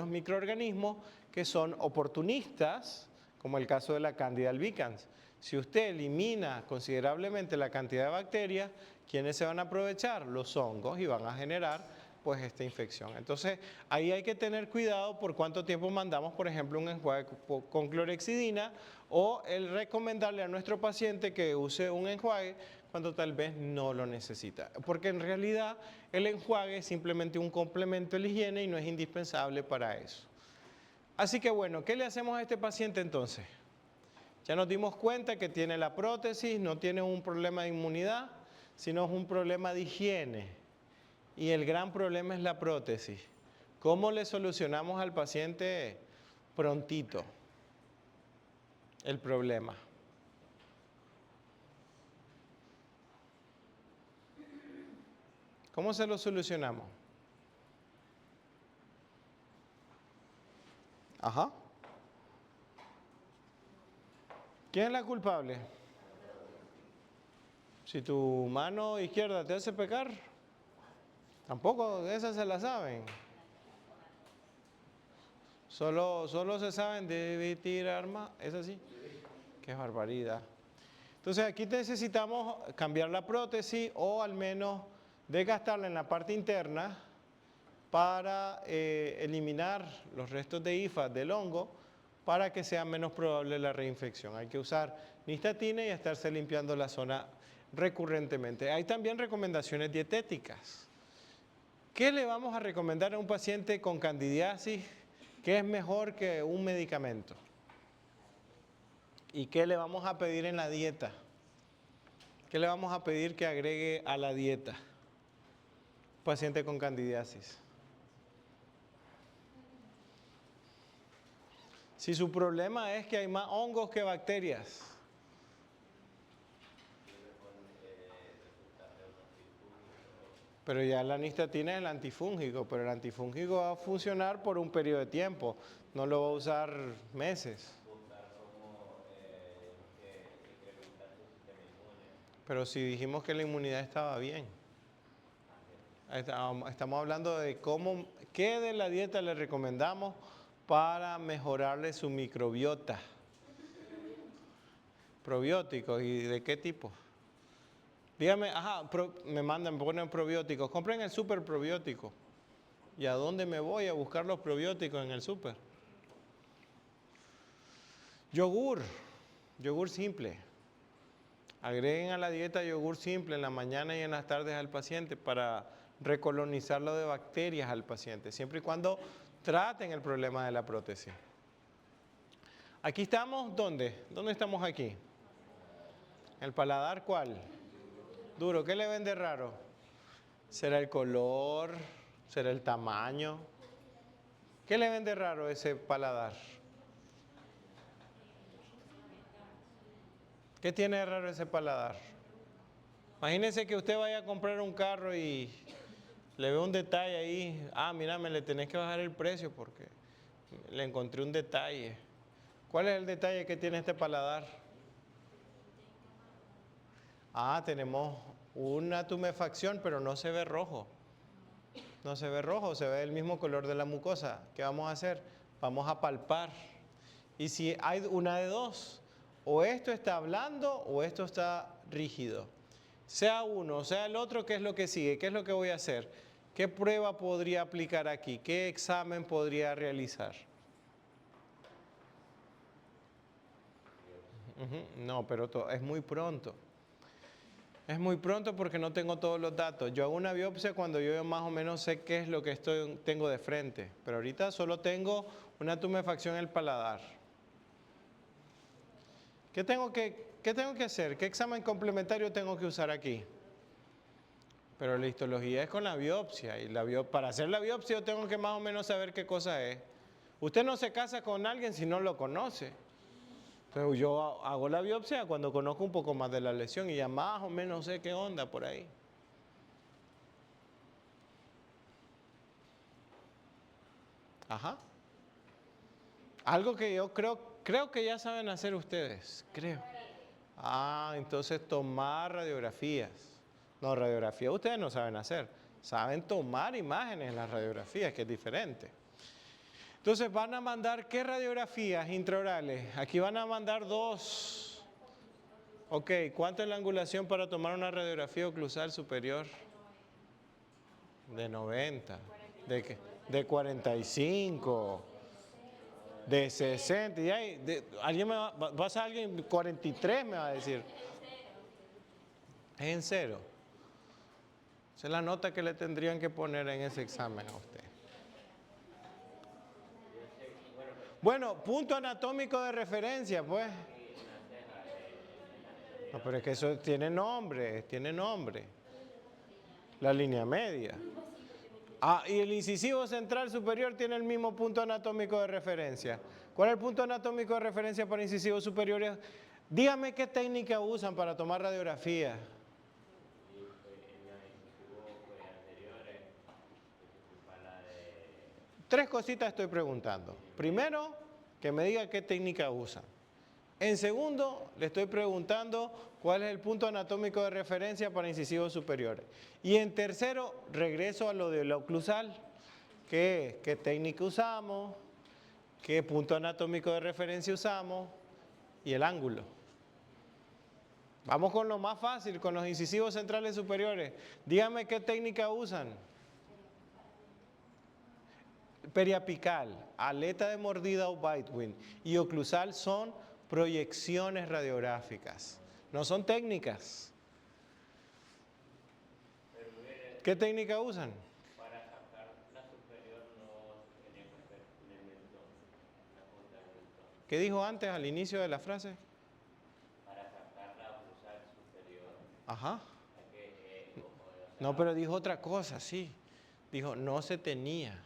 microorganismos que son oportunistas, como el caso de la Candida albicans. Si usted elimina considerablemente la cantidad de bacterias, ¿quiénes se van a aprovechar? Los hongos, y van a generar pues esta infección. Entonces ahí hay que tener cuidado por cuánto tiempo mandamos, por ejemplo, un enjuague con clorexidina, o el recomendarle a nuestro paciente que use un enjuague cuando tal vez no lo necesita. Porque en realidad el enjuague es simplemente un complemento de la higiene y no es indispensable para eso. Así que bueno, ¿qué le hacemos a este paciente entonces? Ya nos dimos cuenta que tiene la prótesis, no tiene un problema de inmunidad, sino es un problema de higiene. Y el gran problema es la prótesis. ¿Cómo le solucionamos al paciente prontito el problema? ¿Cómo se lo solucionamos? Ajá. ¿Quién es la culpable? Si tu mano izquierda te hace pecar, tampoco esas se la saben. Solo se saben debe tirar más. ¿Es así? Qué barbaridad. Entonces aquí necesitamos cambiar la prótesis o al menos desgastarla en la parte interna para eliminar los restos de hifas del hongo para que sea menos probable la reinfección. Hay que usar nistatina y estarse limpiando la zona recurrentemente. Hay también recomendaciones dietéticas. ¿Qué le vamos a recomendar a un paciente con candidiasis que es mejor que un medicamento? ¿Y qué le vamos a pedir en la dieta? ¿Qué le vamos a pedir que agregue a la dieta? Paciente con candidiasis. Si su problema es que hay más hongos que bacterias. Pero ya la nistatina es el antifúngico, pero el antifúngico va a funcionar por un periodo de tiempo, no lo va a usar meses. Pero si dijimos que la inmunidad estaba bien. Estamos hablando de qué de la dieta le recomendamos para mejorarle su microbiota. Probióticos, ¿y de qué tipo? Dígame, me ponen probióticos. Compren el super probiótico. ¿Y a dónde me voy a buscar los probióticos en el super? Yogur simple. Agreguen a la dieta yogur simple en la mañana y en las tardes al paciente para recolonizarlo de bacterias al paciente, siempre y cuando traten el problema de la prótesis. Aquí estamos, ¿dónde? ¿Dónde estamos aquí? ¿El paladar cuál? Duro. ¿Qué le ven de raro? ¿Será el color? ¿Será el tamaño? ¿Qué le ven de raro ese paladar? ¿Qué tiene de raro ese paladar? Imagínese que usted vaya a comprar un carro y le ve un detalle ahí. Mira, me le tenés que bajar el precio porque le encontré un detalle. ¿Cuál es el detalle que tiene este paladar? Tenemos una tumefacción, pero no se ve rojo. No se ve rojo, se ve el mismo color de la mucosa. ¿Qué vamos a hacer? Vamos a palpar. Y si hay una de dos, o esto está blando o esto está rígido. Sea uno, sea el otro, ¿qué es lo que sigue? ¿Qué es lo que voy a hacer? ¿Qué prueba podría aplicar aquí? ¿Qué examen podría realizar? No, pero es muy pronto. Es muy pronto porque no tengo todos los datos. Yo hago una biopsia cuando yo más o menos sé qué es lo que tengo de frente. Pero ahorita solo tengo una tumefacción en el paladar. ¿Qué tengo que hacer? ¿Qué examen complementario tengo que usar aquí? Pero la histología es con la biopsia. Y para hacer la biopsia yo tengo que más o menos saber qué cosa es. Usted no se casa con alguien si no lo conoce. Entonces yo hago la biopsia cuando conozco un poco más de la lesión y ya más o menos sé qué onda por ahí. Ajá. Algo que yo creo que ya saben hacer ustedes, creo. Ah, entonces tomar radiografías. No, radiografía ustedes no saben hacer. Saben tomar imágenes en las radiografías, que es diferente. Entonces van a mandar, ¿qué radiografías intraorales? Aquí van a mandar 2. Ok, ¿cuánto es la angulación para tomar una radiografía oclusal superior? De 90. ¿De qué? De 45. De 60. Y ahí, alguien me va a ser alguien 43 me va a decir. Es en cero. Esa es la nota que le tendrían que poner en ese examen a usted. Bueno, punto anatómico de referencia, pues. No, pero es que eso tiene nombre, La línea media. Ah, y el incisivo central superior tiene el mismo punto anatómico de referencia. ¿Cuál es el punto anatómico de referencia para incisivos superiores? Dígame qué técnica usan para tomar radiografía. 3 cositas estoy preguntando. Primero, que me diga qué técnica usan. En segundo, le estoy preguntando cuál es el punto anatómico de referencia para incisivos superiores. Y en tercero, regreso a lo de la oclusal. ¿Qué técnica usamos? ¿Qué punto anatómico de referencia usamos? Y el ángulo. Vamos con lo más fácil, con los incisivos centrales superiores. Dígame qué técnica usan. Periapical, aleta de mordida o bite wing y oclusal son proyecciones radiográficas, no son técnicas. ¿Qué técnica usan? Para sacar la superior no tenía que ser en el mentón, la punta del mentón. ¿Qué dijo antes al inicio de la frase? Para sacar la oclusal superior. Ajá. Hay que, No, pero dijo otra cosa, sí. Dijo, no se tenía.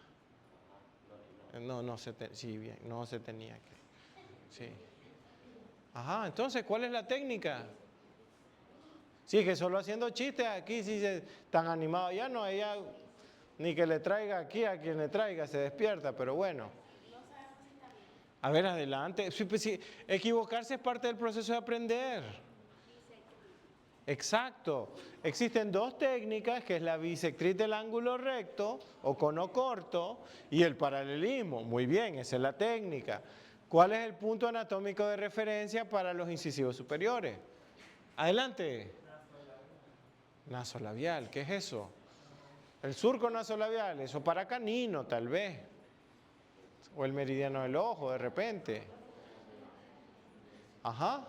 Sí, bien, no se tenía que. Sí. Ajá, entonces, ¿cuál es la técnica? Sí, que solo haciendo chistes aquí, sí, tan animado. Ya no, ella, ni que le traiga aquí a quien le traiga, se despierta, pero bueno. A ver, adelante. Sí, pues, sí, equivocarse es parte del proceso de aprender. Exacto. Existen 2 técnicas, que es la bisectriz del ángulo recto o cono corto y el paralelismo. Muy bien, esa es la técnica. ¿Cuál es el punto anatómico de referencia para los incisivos superiores? Adelante. Nasolabial, ¿qué es eso? El surco nasolabial, eso para canino tal vez. O el meridiano del ojo de repente. Ajá.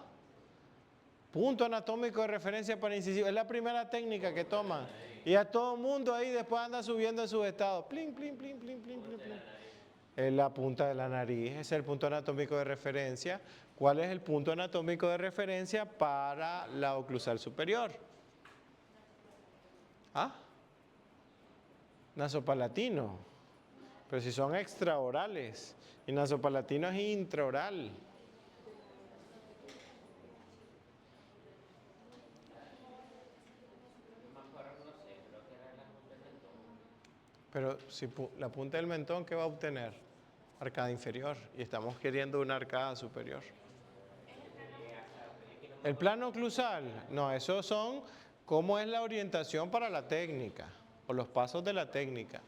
Punto anatómico de referencia para incisivo. Es la primera técnica que toman. Y a todo el mundo ahí después anda subiendo en sus estados. Plin, plin, plin, plin, plin, plin, plin. Es la punta de la nariz. Ese es el punto anatómico de referencia. ¿Cuál es el punto anatómico de referencia para la oclusal superior? ¿Ah? Nasopalatino. Pero si son extraorales. Y nasopalatino es intraoral. Pero si la punta del mentón, ¿qué va a obtener? Arcada inferior. Y estamos queriendo una arcada superior. El plano oclusal. No, esos son cómo es la orientación para la técnica. O los pasos de la técnica.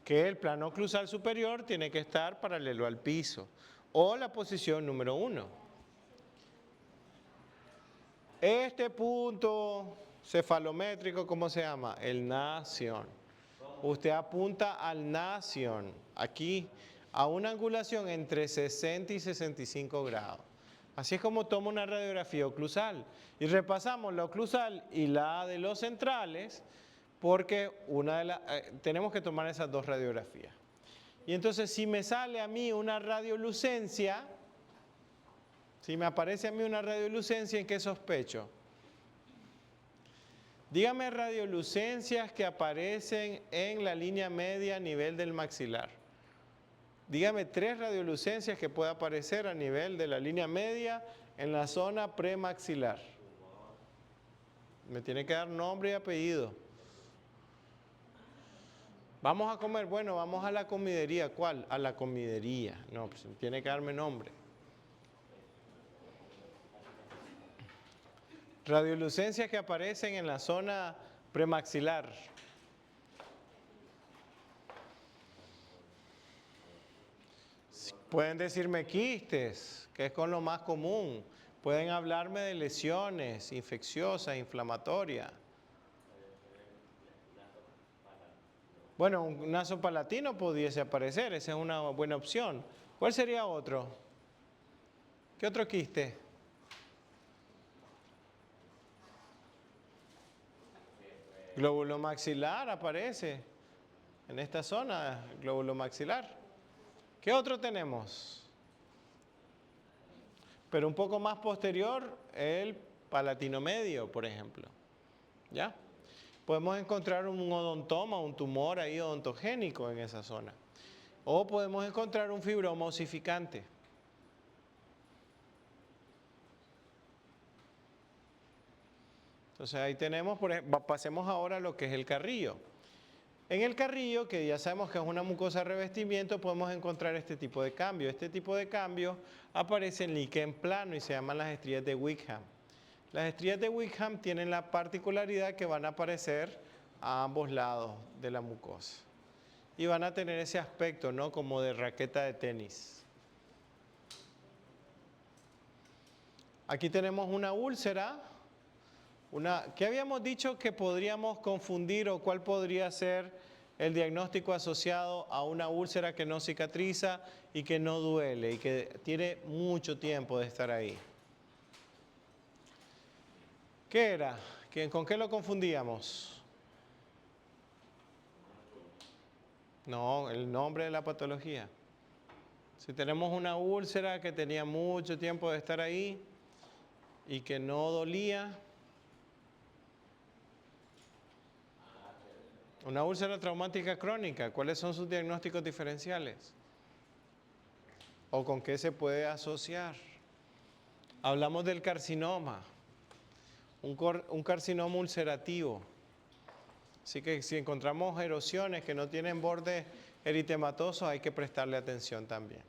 Que el plano oclusal superior tiene que estar paralelo al piso. O la posición número 1. Este punto cefalométrico, ¿cómo se llama? El nasion. Usted apunta al nasion, aquí, a una angulación entre 60 y 65 grados. Así es como toma una radiografía oclusal. Y repasamos la oclusal y la de los centrales, porque tenemos que tomar esas 2 radiografías. Y entonces, si me sale a mí una radiolucencia, si me aparece a mí una radiolucencia, ¿en qué sospecho? Dígame radiolucencias que aparecen en la línea media a nivel del maxilar. Dígame 3 radiolucencias que pueda aparecer a nivel de la línea media en la zona premaxilar. Me tiene que dar nombre y apellido. Vamos a comer, bueno, vamos a la comidería. ¿Cuál? A la comidería. No, pues tiene que darme nombre. Radiolucencias que aparecen en la zona premaxilar. Pueden decirme quistes, que es con lo más común. Pueden hablarme de lesiones infecciosas, inflamatorias. Bueno, un naso palatino pudiese aparecer, esa es una buena opción. ¿Cuál sería otro? ¿Qué otro quiste? Glóbulo maxilar aparece en esta zona, glóbulo maxilar. ¿Qué otro tenemos? Pero un poco más posterior, el palatino medio, por ejemplo. ¿Ya? Podemos encontrar un odontoma, un tumor ahí odontogénico en esa zona. O podemos encontrar un fibroma osificante. Entonces ahí tenemos, por ejemplo, pasemos ahora a lo que es el carrillo. En el carrillo, que ya sabemos que es una mucosa de revestimiento, podemos encontrar este tipo de cambio. Este tipo de cambio aparece en líquen plano y se llaman las estrías de Wickham. Las estrías de Wickham tienen la particularidad que van a aparecer a ambos lados de la mucosa. Y van a tener ese aspecto, ¿no? Como de raqueta de tenis. Aquí tenemos una úlcera. ¿Qué habíamos dicho que podríamos confundir o cuál podría ser el diagnóstico asociado a una úlcera que no cicatriza y que no duele y que tiene mucho tiempo de estar ahí? ¿Qué era? ¿Con qué lo confundíamos? No, el nombre de la patología. Si tenemos una úlcera que tenía mucho tiempo de estar ahí y que no dolía. Una úlcera traumática crónica, ¿cuáles son sus diagnósticos diferenciales? ¿O con qué se puede asociar? Hablamos del carcinoma, un carcinoma ulcerativo. Así que si encontramos erosiones que no tienen bordes eritematosos, hay que prestarle atención también.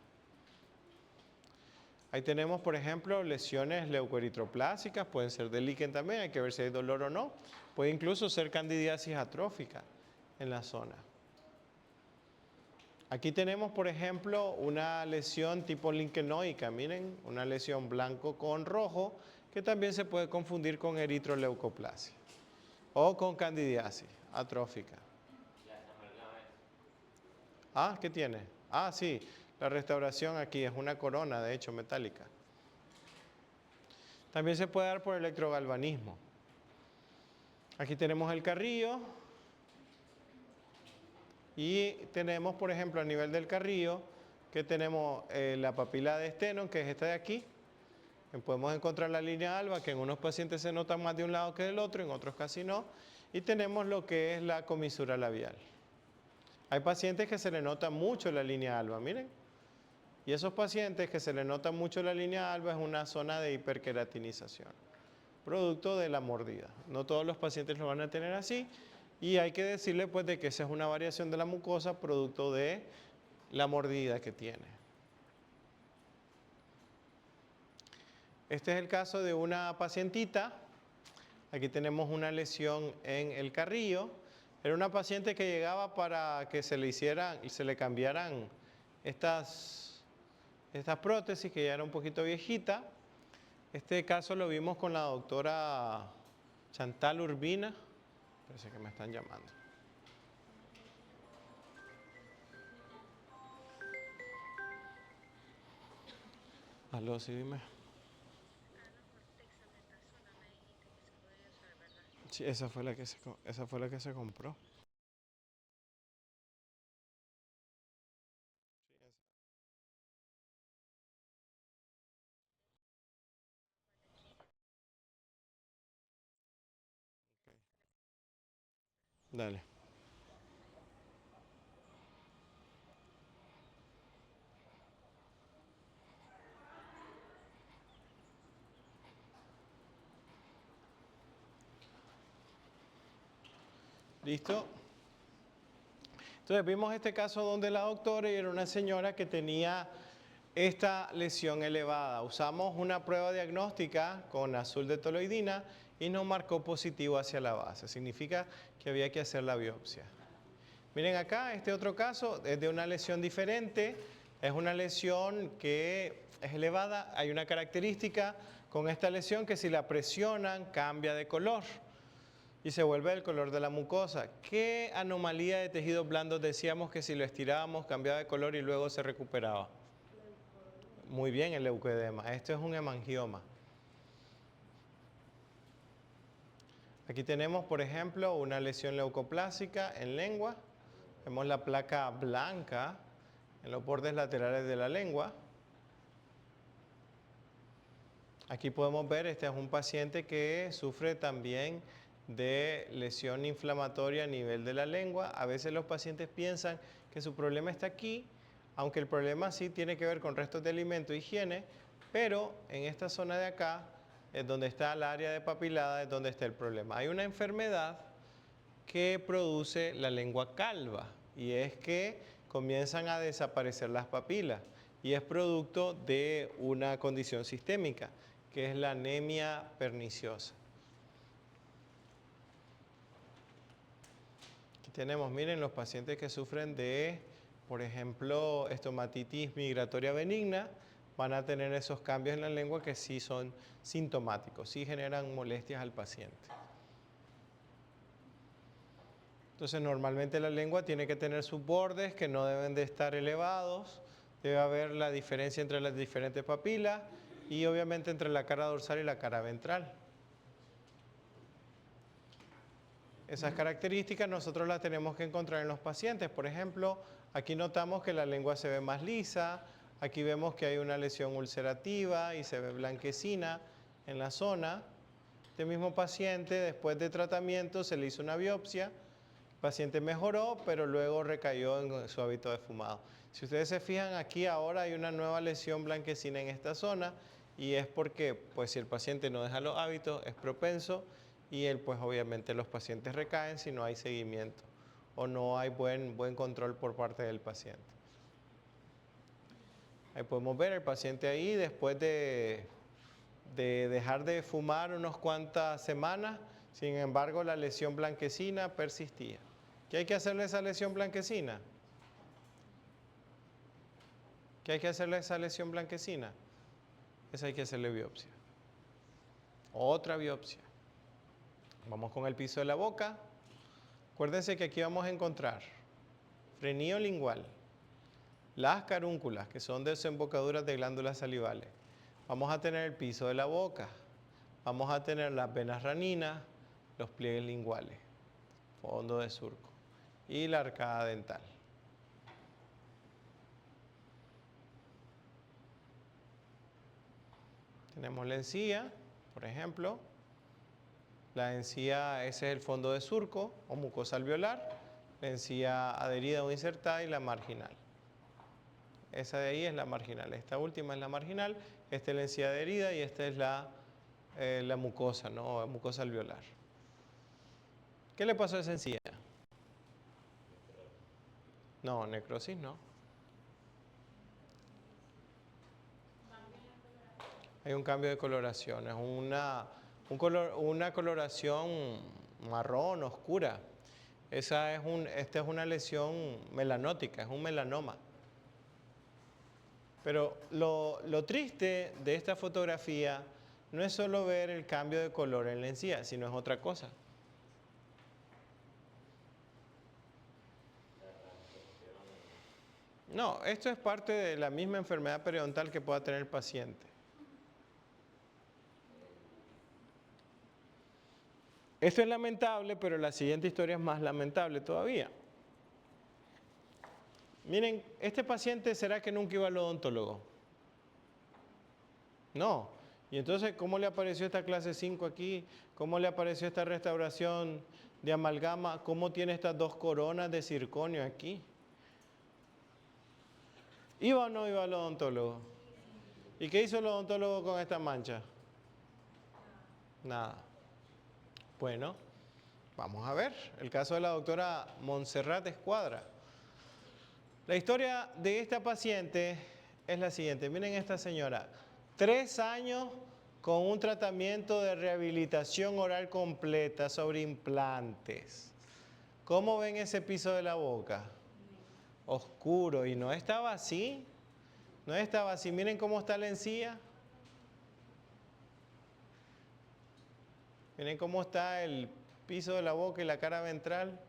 Ahí tenemos, por ejemplo, lesiones leucoeritroplásicas, pueden ser de líquen también, hay que ver si hay dolor o no. Puede incluso ser candidiasis atrófica en la zona. Aquí tenemos, por ejemplo, una lesión tipo linquenoica, miren, una lesión blanco con rojo, que también se puede confundir con eritroleucoplasia o con candidiasis atrófica. Ah, ¿qué tiene? Ah, sí, la restauración aquí es una corona, de hecho, metálica. También se puede dar por electrogalvanismo. Aquí tenemos el carrillo. Y tenemos, por ejemplo, a nivel del carrillo, que tenemos la papila de Stenon, que es esta de aquí. Podemos encontrar la línea alba, que en unos pacientes se nota más de un lado que del otro, en otros casi no. Y tenemos lo que es la comisura labial. Hay pacientes que se le nota mucho la línea alba, miren. Y esos pacientes que se le nota mucho la línea alba es una zona de hiperqueratinización, producto de la mordida. No todos los pacientes lo van a tener así. Y hay que decirle pues de que esa es una variación de la mucosa producto de la mordida que tiene. Este es el caso de una pacientita. Aquí tenemos una lesión en el carrillo. Era una paciente que llegaba para que se le cambiaran estas prótesis, que ya era un poquito viejita. Este caso lo vimos con la doctora Chantal Urbina. Parece que me están llamando. Aló, sí, dime. Sí, esa fue la que se compró. Dale. ¿Listo? Entonces vimos este caso donde la doctora era una señora que tenía esta lesión elevada. Usamos una prueba diagnóstica con azul de toloidina y nos marcó positivo hacia la base. Significa que había que hacer la biopsia. Miren acá, este otro caso es de una lesión diferente. Es una lesión que es elevada. Hay una característica con esta lesión que si la presionan cambia de color y se vuelve el color de la mucosa. ¿Qué anomalía de tejidos blandos decíamos que si lo estirábamos cambiaba de color y luego se recuperaba? Muy bien, el leucoedema. Esto es un hemangioma. Aquí tenemos, por ejemplo, una lesión leucoplásica en lengua. Vemos la placa blanca en los bordes laterales de la lengua. Aquí podemos ver, este es un paciente que sufre también de lesión inflamatoria a nivel de la lengua. A veces los pacientes piensan que su problema está aquí, aunque el problema sí tiene que ver con restos de alimento, higiene, pero en esta zona de acá es donde está el área de papilada, es donde está el problema. Hay una enfermedad que produce la lengua calva y es que comienzan a desaparecer las papilas y es producto de una condición sistémica que es la anemia perniciosa. Aquí tenemos, miren, los pacientes que sufren de, por ejemplo, estomatitis migratoria benigna, van a tener esos cambios en la lengua que sí son sintomáticos, sí generan molestias al paciente. Entonces, normalmente la lengua tiene que tener sus bordes que no deben de estar elevados, debe haber la diferencia entre las diferentes papilas y obviamente entre la cara dorsal y la cara ventral. Esas características nosotros las tenemos que encontrar en los pacientes. Por ejemplo, aquí notamos que la lengua se ve más lisa, aquí vemos que hay una lesión ulcerativa y se ve blanquecina en la zona. Este mismo paciente, después de tratamiento, se le hizo una biopsia. El paciente mejoró, pero luego recayó en su hábito de fumado. Si ustedes se fijan, aquí ahora hay una nueva lesión blanquecina en esta zona y es porque, pues, si el paciente no deja los hábitos, es propenso y pues obviamente los pacientes recaen si no hay seguimiento o no hay buen control por parte del paciente. Ahí podemos ver el paciente ahí después de dejar de fumar unas cuantas semanas, sin embargo la lesión blanquecina persistía. ¿Qué hay que hacerle a esa lesión blanquecina? ¿Qué hay que hacerle a esa lesión blanquecina? Esa hay que hacerle biopsia. Otra biopsia. Vamos con el piso de la boca. Acuérdense que aquí vamos a encontrar frenillo lingual, las carúnculas, que son desembocaduras de glándulas salivales. Vamos a tener el piso de la boca. Vamos a tener las venas raninas, los pliegues linguales, fondo de surco y la arcada dental. Tenemos la encía, por ejemplo. La encía, ese es el fondo de surco o mucosa alveolar, la encía adherida o insertada y la marginal. Esa de ahí es la marginal, esta última es la marginal, esta es la encía adherida y esta es la mucosa, ¿no? Mucosa alveolar. ¿Qué le pasó a esa encía? No, necrosis no. Hay un cambio de coloración, es una coloración marrón, oscura. Esta es una lesión melanótica, es un melanoma. Pero lo triste de esta fotografía no es solo ver el cambio de color en la encía, sino es otra cosa. No, esto es parte de la misma enfermedad periodontal que pueda tener el paciente. Esto es lamentable, pero la siguiente historia es más lamentable todavía. Miren, este paciente, ¿será que nunca iba al odontólogo? No. Y entonces, ¿cómo le apareció esta clase 5 aquí? ¿Cómo le apareció esta restauración de amalgama? ¿Cómo tiene estas dos coronas de circonio aquí? ¿Iba o no iba al odontólogo? ¿Y qué hizo el odontólogo con esta mancha? Nada. Bueno, vamos a ver el caso de la doctora Montserrat Escuadra. La historia de esta paciente es la siguiente. Miren esta señora, 3 años con un tratamiento de rehabilitación oral completa sobre implantes. ¿Cómo ven ese piso de la boca? Oscuro, y no estaba así. No estaba así. Miren cómo está la encía. Miren cómo está el piso de la boca y la cara ventral.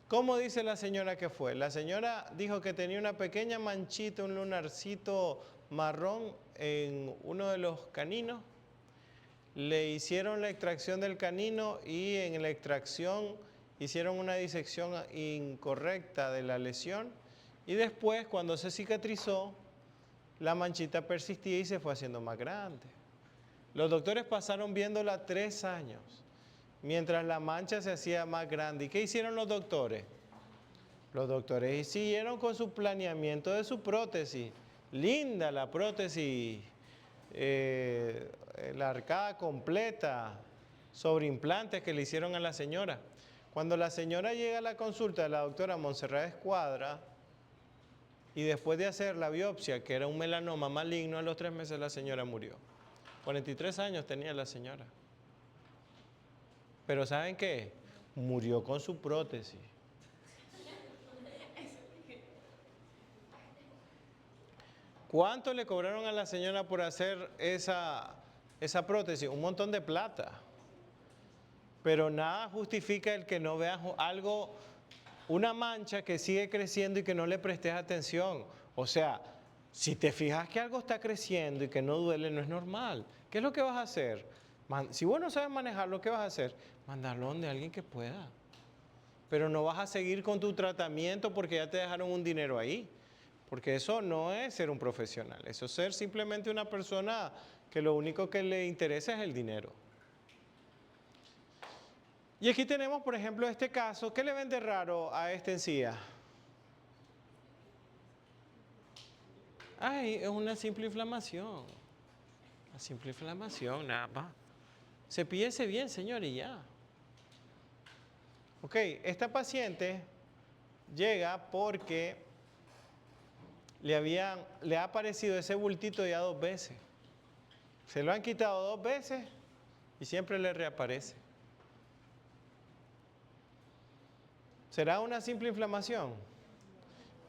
¿Cómo dice la señora que fue? La señora dijo que tenía una pequeña manchita, un lunarcito marrón en uno de los caninos. Le hicieron la extracción del canino y en la extracción hicieron una disección incorrecta de la lesión. Y después, cuando se cicatrizó, la manchita persistía y se fue haciendo más grande. Los doctores pasaron viéndola 3 años, mientras la mancha se hacía más grande. ¿Y qué hicieron los doctores? Los doctores siguieron con su planeamiento de su prótesis. Linda la prótesis, la arcada completa, sobre implantes que le hicieron a la señora. Cuando la señora llega a la consulta de la doctora Montserrat Escuadra, y después de hacer la biopsia, que era un melanoma maligno, a los 3 meses la señora murió. 43 años tenía la señora. Pero ¿saben qué? Murió con su prótesis. ¿Cuánto le cobraron a la señora por hacer esa prótesis? Un montón de plata. Pero nada justifica el que no veas algo, una mancha que sigue creciendo y que no le prestes atención. O sea, si te fijas que algo está creciendo y que no duele, no es normal. ¿Qué es lo que vas a hacer? Si vos no sabes manejarlo, ¿qué vas a hacer? Mandarlo donde alguien que pueda. Pero no vas a seguir con tu tratamiento porque ya te dejaron un dinero ahí. Porque eso no es ser un profesional. Eso es ser simplemente una persona que lo único que le interesa es el dinero. Y aquí tenemos, por ejemplo, este caso. ¿Qué le ven de raro a esta encía? Ay, es una simple inflamación. Una simple inflamación, nada más. Cepíllese bien, señor, y ya. Ok, esta paciente llega porque le ha aparecido ese bultito ya 2 veces. Se lo han quitado 2 veces y siempre le reaparece. ¿Será una simple inflamación?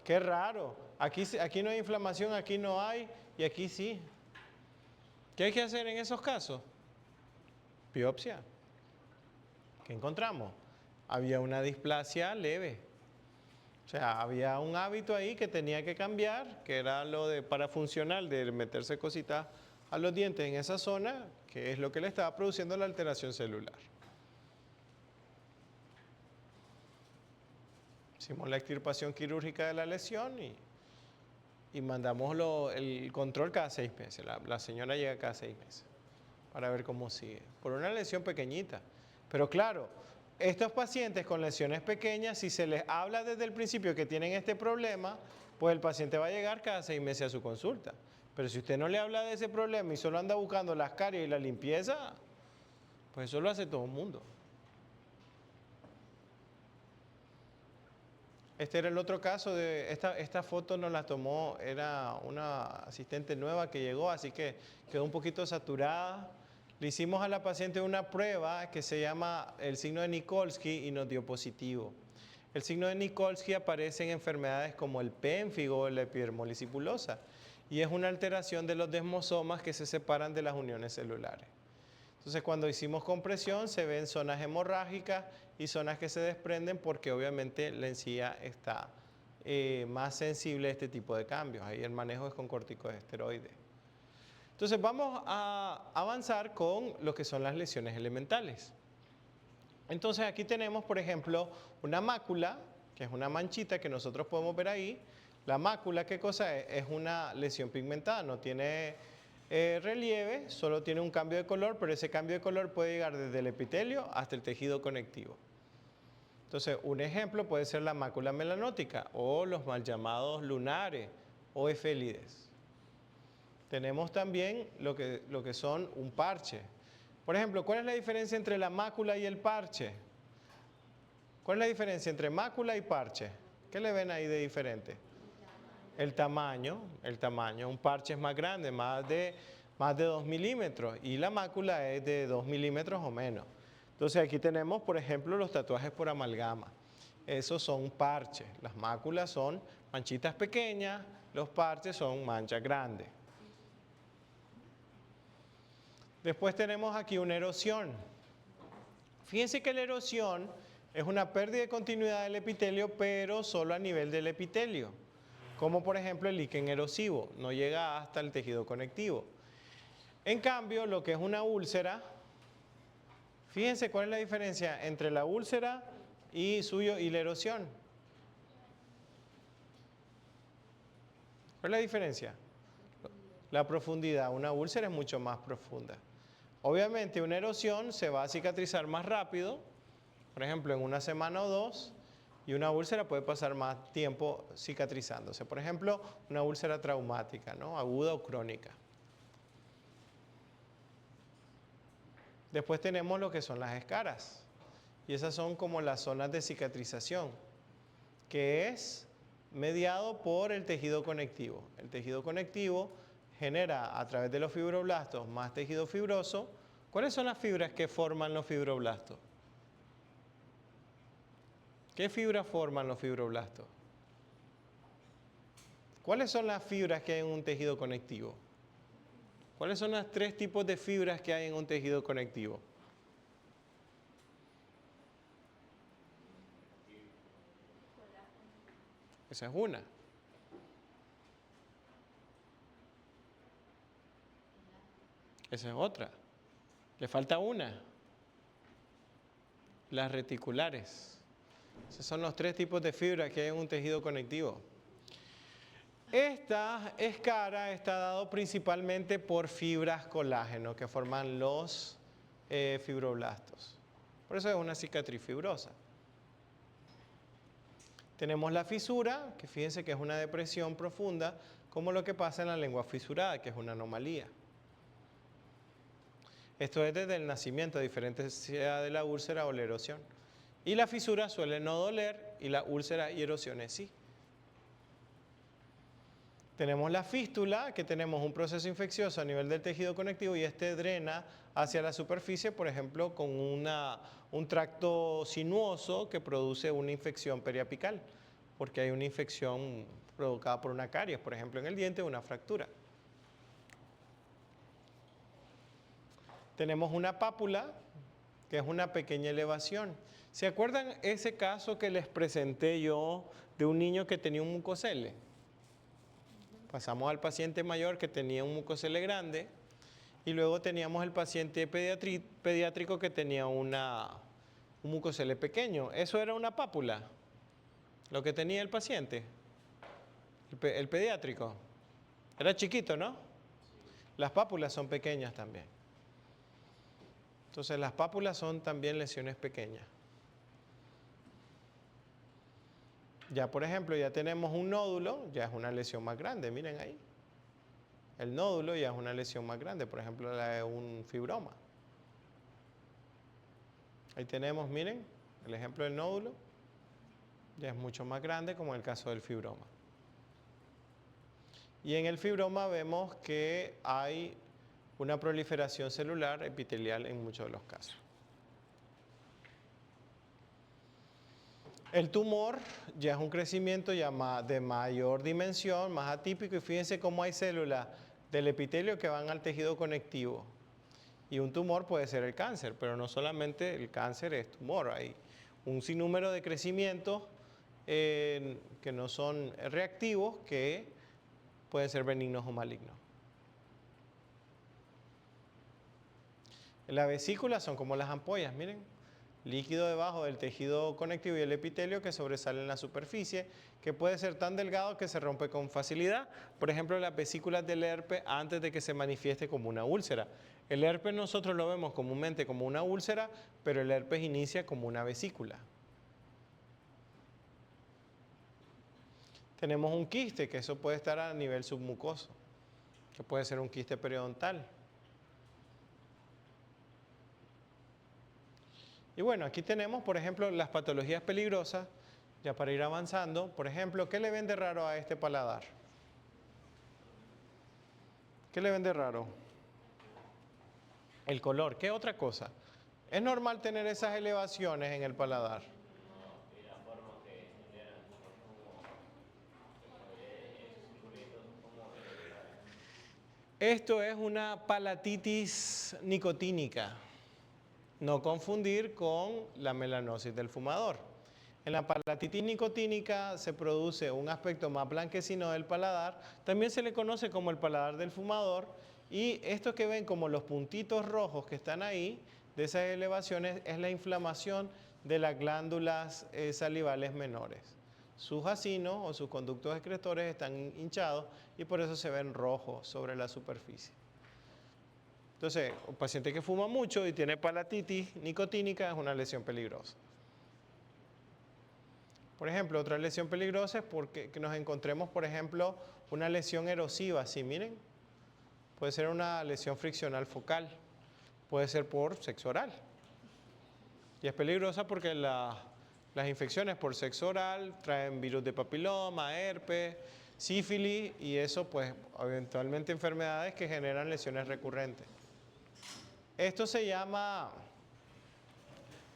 Qué raro. Aquí no hay inflamación, aquí no hay y aquí sí. ¿Qué hay que hacer en esos casos? Biopsia. ¿Qué encontramos? Había una displasia leve. O sea, había un hábito ahí que tenía que cambiar, que era lo de parafuncional, de meterse cositas a los dientes en esa zona, que es lo que le estaba produciendo la alteración celular. Hicimos la extirpación quirúrgica de la lesión y mandamos el control cada 6 meses. La señora llega cada 6 meses para ver cómo sigue. Por una lesión pequeñita. Pero claro, estos pacientes con lesiones pequeñas, si se les habla desde el principio que tienen este problema, pues el paciente va a llegar cada 6 meses a su consulta. Pero si usted no le habla de ese problema y solo anda buscando las caries y la limpieza, pues eso lo hace todo el mundo. Este era el otro caso de esta foto nos la tomó, era una asistente nueva que llegó, así que quedó un poquito saturada. Le hicimos a la paciente una prueba que se llama el signo de Nikolsky y nos dio positivo. El signo de Nikolsky aparece en enfermedades como el pénfigo o la epidermólisis bulosa y es una alteración de los desmosomas que se separan de las uniones celulares. Entonces, cuando hicimos compresión, se ven zonas hemorrágicas y zonas que se desprenden porque obviamente la encía está más sensible a este tipo de cambios. Ahí el manejo es con corticosteroides. Entonces, vamos a avanzar con lo que son las lesiones elementales. Entonces, aquí tenemos, por ejemplo, una mácula, que es una manchita que nosotros podemos ver ahí. La mácula, ¿qué cosa es? Es una lesión pigmentada, no tiene relieve, solo tiene un cambio de color, pero ese cambio de color puede llegar desde el epitelio hasta el tejido conectivo. Entonces, un ejemplo puede ser la mácula melanótica o los mal llamados lunares o efélides. Tenemos también lo que son un parche. Por ejemplo, ¿cuál es la diferencia entre la mácula y el parche? ¿Cuál es la diferencia entre mácula y parche? ¿Qué le ven ahí de diferente? El tamaño, un parche es más grande, más de más de 2 milímetros y la mácula es de 2 milímetros o menos. Entonces aquí tenemos, por ejemplo, los tatuajes por amalgama. Esos son parches. Las máculas son manchitas pequeñas, los parches son manchas grandes. Después tenemos aquí una erosión. Fíjense que la erosión es una pérdida de continuidad del epitelio, pero solo a nivel del epitelio. Como por ejemplo el líquen erosivo, no llega hasta el tejido conectivo. En cambio, lo que es una úlcera, fíjense cuál es la diferencia entre la úlcera y la erosión. ¿Cuál es la diferencia? La profundidad. Una úlcera es mucho más profunda. Obviamente una erosión se va a cicatrizar más rápido, por ejemplo en una semana o dos, y una úlcera puede pasar más tiempo cicatrizándose. Por ejemplo, una úlcera traumática, ¿no? Aguda o crónica. Después tenemos lo que son las escaras. Y esas son como las zonas de cicatrización, que es mediado por el tejido conectivo. El tejido conectivo genera a través de los fibroblastos más tejido fibroso. ¿Cuáles son las fibras que forman los fibroblastos? ¿Qué fibras forman los fibroblastos? ¿Cuáles son las fibras que hay en un tejido conectivo? ¿Cuáles son los 3 tipos de fibras que hay en un tejido conectivo? Esa es una. Esa es otra. Le falta una. Las reticulares. Esos son los 3 tipos de fibras que hay en un tejido conectivo. Esta escara está dado principalmente por fibras colágeno que forman los fibroblastos. Por eso es una cicatriz fibrosa. Tenemos la fisura, que fíjense que es una depresión profunda, como lo que pasa en la lengua fisurada, que es una anomalía. Esto es desde el nacimiento, a diferencia de la úlcera o la erosión. Y la fisura suele no doler y la úlcera y erosiones sí. Tenemos la fístula, que tenemos un proceso infeccioso a nivel del tejido conectivo y este drena hacia la superficie, por ejemplo, con un tracto sinuoso que produce una infección periapical, porque hay una infección provocada por una caries, por ejemplo, en el diente o una fractura. Tenemos una pápula, que es una pequeña elevación. ¿Se acuerdan ese caso que les presenté yo de un niño que tenía un mucosele? Pasamos al paciente mayor que tenía un mucosele grande y luego teníamos el paciente pediátrico que tenía un mucosele pequeño. Eso era una pápula, lo que tenía el paciente, el pediátrico. Era chiquito, ¿no? Las pápulas son pequeñas también. Entonces las pápulas son también lesiones pequeñas. Ya por ejemplo, ya tenemos un nódulo, ya es una lesión más grande, miren ahí. El nódulo ya es una lesión más grande, por ejemplo, la de un fibroma. Ahí tenemos, miren, el ejemplo del nódulo, ya es mucho más grande como en el caso del fibroma. Y en el fibroma vemos que hay una proliferación celular epitelial en muchos de los casos. El tumor ya es un crecimiento ya de mayor dimensión, más atípico, y fíjense cómo hay células del epitelio que van al tejido conectivo. Y un tumor puede ser el cáncer, pero no solamente el cáncer es tumor, hay un sinnúmero de crecimientos que no son reactivos que pueden ser benignos o malignos. Las vesículas son como las ampollas, miren. Líquido debajo del tejido conectivo y el epitelio que sobresale en la superficie, que puede ser tan delgado que se rompe con facilidad. Por ejemplo, las vesículas del herpes antes de que se manifieste como una úlcera. El herpes nosotros lo vemos comúnmente como una úlcera, pero el herpes inicia como una vesícula. Tenemos un quiste, que eso puede estar a nivel submucoso, que puede ser un quiste periodontal. Y bueno, aquí tenemos, por ejemplo, las patologías peligrosas, ya para ir avanzando. Por ejemplo, ¿qué le ven de raro a este paladar? ¿Qué le ven de raro? El color, ¿qué otra cosa? Es normal tener esas elevaciones en el paladar. Y la forma que generan, esos circulitos, ¿cómo es? Esto es una palatitis nicotínica. No confundir con la melanosis del fumador. En la palatitis nicotínica se produce un aspecto más blanquecino del paladar. También se le conoce como el paladar del fumador. Y esto que ven como los puntitos rojos que están ahí, de esas elevaciones, es la inflamación de las glándulas salivales menores. Sus acinos o sus conductos excretores están hinchados y por eso se ven rojos sobre la superficie. Entonces, un paciente que fuma mucho y tiene palatitis nicotínica es una lesión peligrosa. Por ejemplo, otra lesión peligrosa es porque que nos encontremos, por ejemplo, una lesión erosiva. Así, miren, puede ser una lesión friccional focal, puede ser por sexo oral. Y es peligrosa porque las infecciones por sexo oral traen virus de papiloma, herpes, sífilis y eso, pues, eventualmente enfermedades que generan lesiones recurrentes. Esto se llama,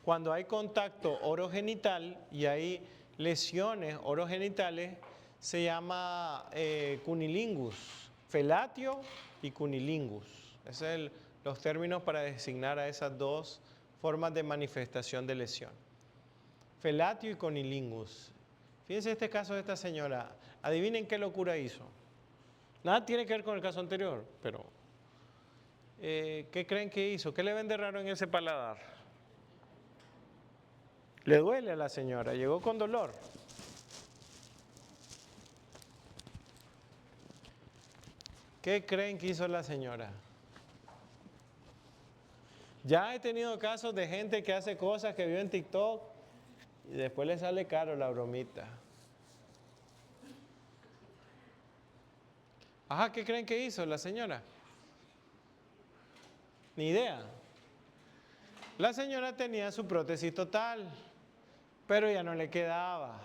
cuando hay contacto orogenital y hay lesiones orogenitales, se llama cunilingus, felatio y cunilingus. Esos son los términos para designar a esas dos formas de manifestación de lesión. Felatio y cunilingus. Fíjense este caso de esta señora. Adivinen qué locura hizo. Nada tiene que ver con el caso anterior, pero ¿qué creen que hizo? ¿Qué le ven de raro en ese paladar? Le duele a la señora, llegó con dolor. ¿Qué creen que hizo la señora? Ya he tenido casos de gente que hace cosas que vio en TikTok y después le sale caro la bromita. Ajá, ¿qué creen que hizo la señora? Ni idea. La señora tenía su prótesis total, pero ya no le quedaba.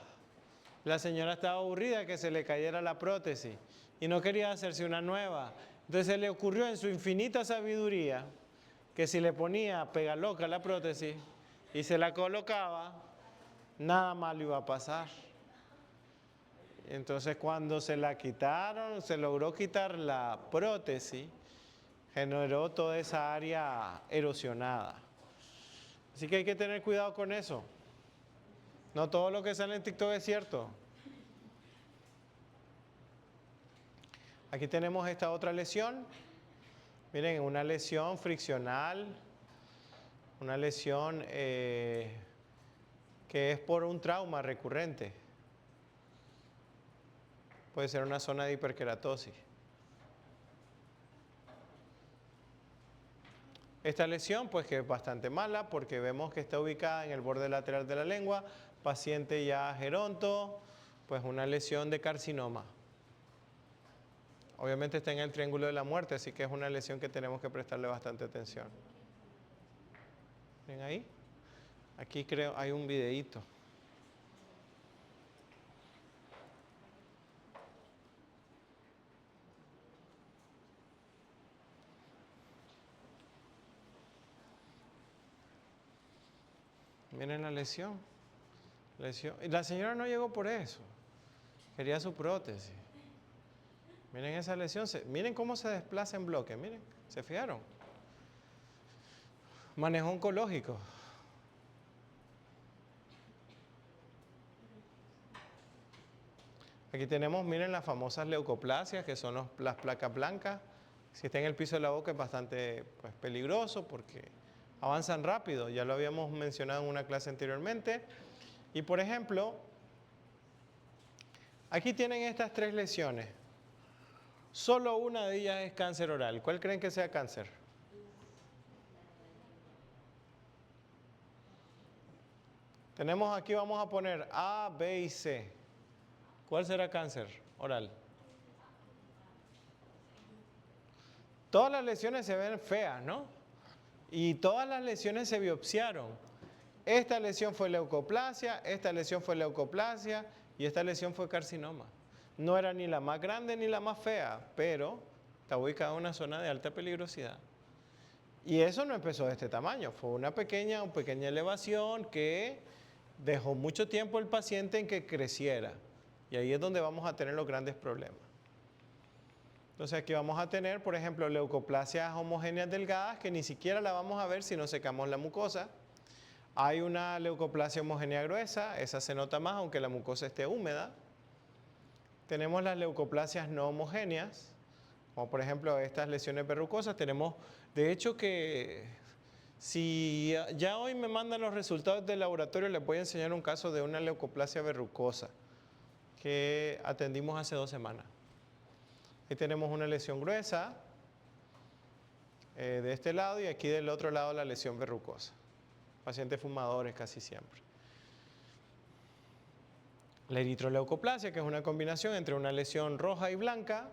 La señora estaba aburrida que se le cayera la prótesis y no quería hacerse una nueva. Entonces se le ocurrió en su infinita sabiduría que si le ponía pega loca la prótesis y se la colocaba, nada malo iba a pasar. Entonces cuando se la quitaron, se logró quitar la prótesis, generó toda esa área erosionada. Así que hay que tener cuidado con eso. No todo lo que sale en TikTok es cierto. Aquí tenemos esta otra lesión. Miren, una lesión friccional, una lesión que es por un trauma recurrente. Puede ser una zona de hiperkeratosis. Esta lesión, pues que es bastante mala porque vemos que está ubicada en el borde lateral de la lengua, paciente ya geronto, pues una lesión de carcinoma. Obviamente está en el triángulo de la muerte, así que es una lesión que tenemos que prestarle bastante atención. ¿Ven ahí? Aquí creo hay un videíto. Miren la lesión. Y la señora no llegó por eso. Quería su prótesis. Miren esa lesión. Miren cómo se desplaza en bloque. Miren, ¿se fijaron? Manejo oncológico. Aquí tenemos, miren, las famosas leucoplasias, que son las placas blancas. Si está en el piso de la boca es bastante pues, peligroso porque avanzan rápido. Ya lo habíamos mencionado en una clase anteriormente. Y por ejemplo, aquí tienen estas tres lesiones. Solo una de ellas es cáncer oral. ¿Cuál creen que sea cáncer? Tenemos aquí, vamos a poner A, B y C. ¿Cuál será cáncer oral? Todas las lesiones se ven feas, ¿no? Y todas las lesiones se biopsiaron. Esta lesión fue leucoplasia, esta lesión fue leucoplasia y esta lesión fue carcinoma. No era ni la más grande ni la más fea, pero está ubicada en una zona de alta peligrosidad. Y eso no empezó de este tamaño, fue una pequeña elevación que dejó mucho tiempo el paciente en que creciera. Y ahí es donde vamos a tener los grandes problemas. Entonces aquí vamos a tener, por ejemplo, leucoplasias homogéneas delgadas que ni siquiera la vamos a ver si no secamos la mucosa. Hay una leucoplasia homogénea gruesa, esa se nota más aunque la mucosa esté húmeda. Tenemos las leucoplasias no homogéneas, como por ejemplo estas lesiones verrucosas. Tenemos, de hecho que si ya hoy me mandan los resultados del laboratorio, les voy a enseñar un caso de una leucoplasia verrucosa que atendimos hace 2 semanas. Aquí tenemos una lesión gruesa de este lado y aquí del otro lado la lesión verrucosa. Pacientes fumadores casi siempre. La eritroleucoplasia, que es una combinación entre una lesión roja y blanca,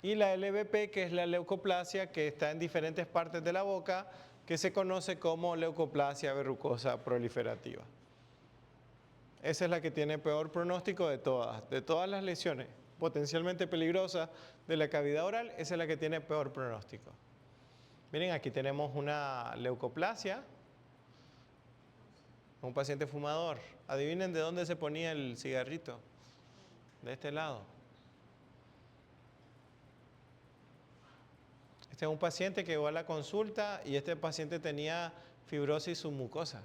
y la LVP, que es la leucoplasia que está en diferentes partes de la boca, que se conoce como leucoplasia verrucosa proliferativa. Esa es la que tiene peor pronóstico de todas las lesiones potencialmente peligrosas de la cavidad oral, esa es la que tiene peor pronóstico. Miren, aquí tenemos una leucoplasia, un paciente fumador. Adivinen de dónde se ponía el cigarrito, de este lado. Este es un paciente que llegó a la consulta y este paciente tenía fibrosis submucosa.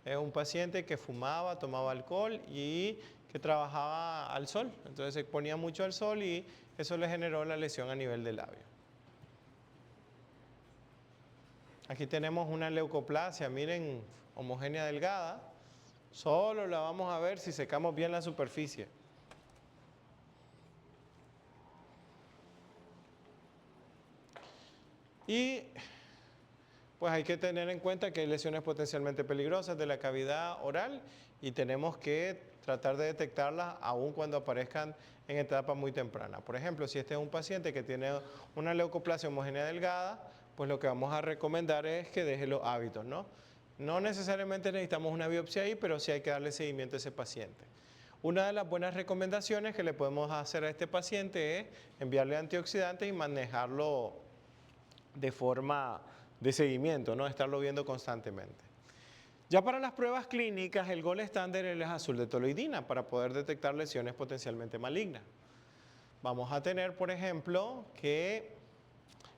Es un paciente que fumaba, tomaba alcohol y que trabajaba al sol. Entonces se exponía mucho al sol y eso le generó la lesión a nivel del labio. Aquí tenemos una leucoplasia, miren, homogénea delgada. Solo la vamos a ver si secamos bien la superficie. Y pues hay que tener en cuenta que hay lesiones potencialmente peligrosas de la cavidad oral y tenemos que tratar de detectarlas aun cuando aparezcan en etapa muy temprana. Por ejemplo, si este es un paciente que tiene una leucoplasia homogénea delgada, pues lo que vamos a recomendar es que deje los hábitos, ¿no? No necesariamente necesitamos una biopsia ahí, pero sí hay que darle seguimiento a ese paciente. Una de las buenas recomendaciones que le podemos hacer a este paciente es enviarle antioxidantes y manejarlo de forma de seguimiento, ¿no? Estarlo viendo constantemente. Ya para las pruebas clínicas, el gold estándar es el azul de toloidina para poder detectar lesiones potencialmente malignas. Vamos a tener, por ejemplo, que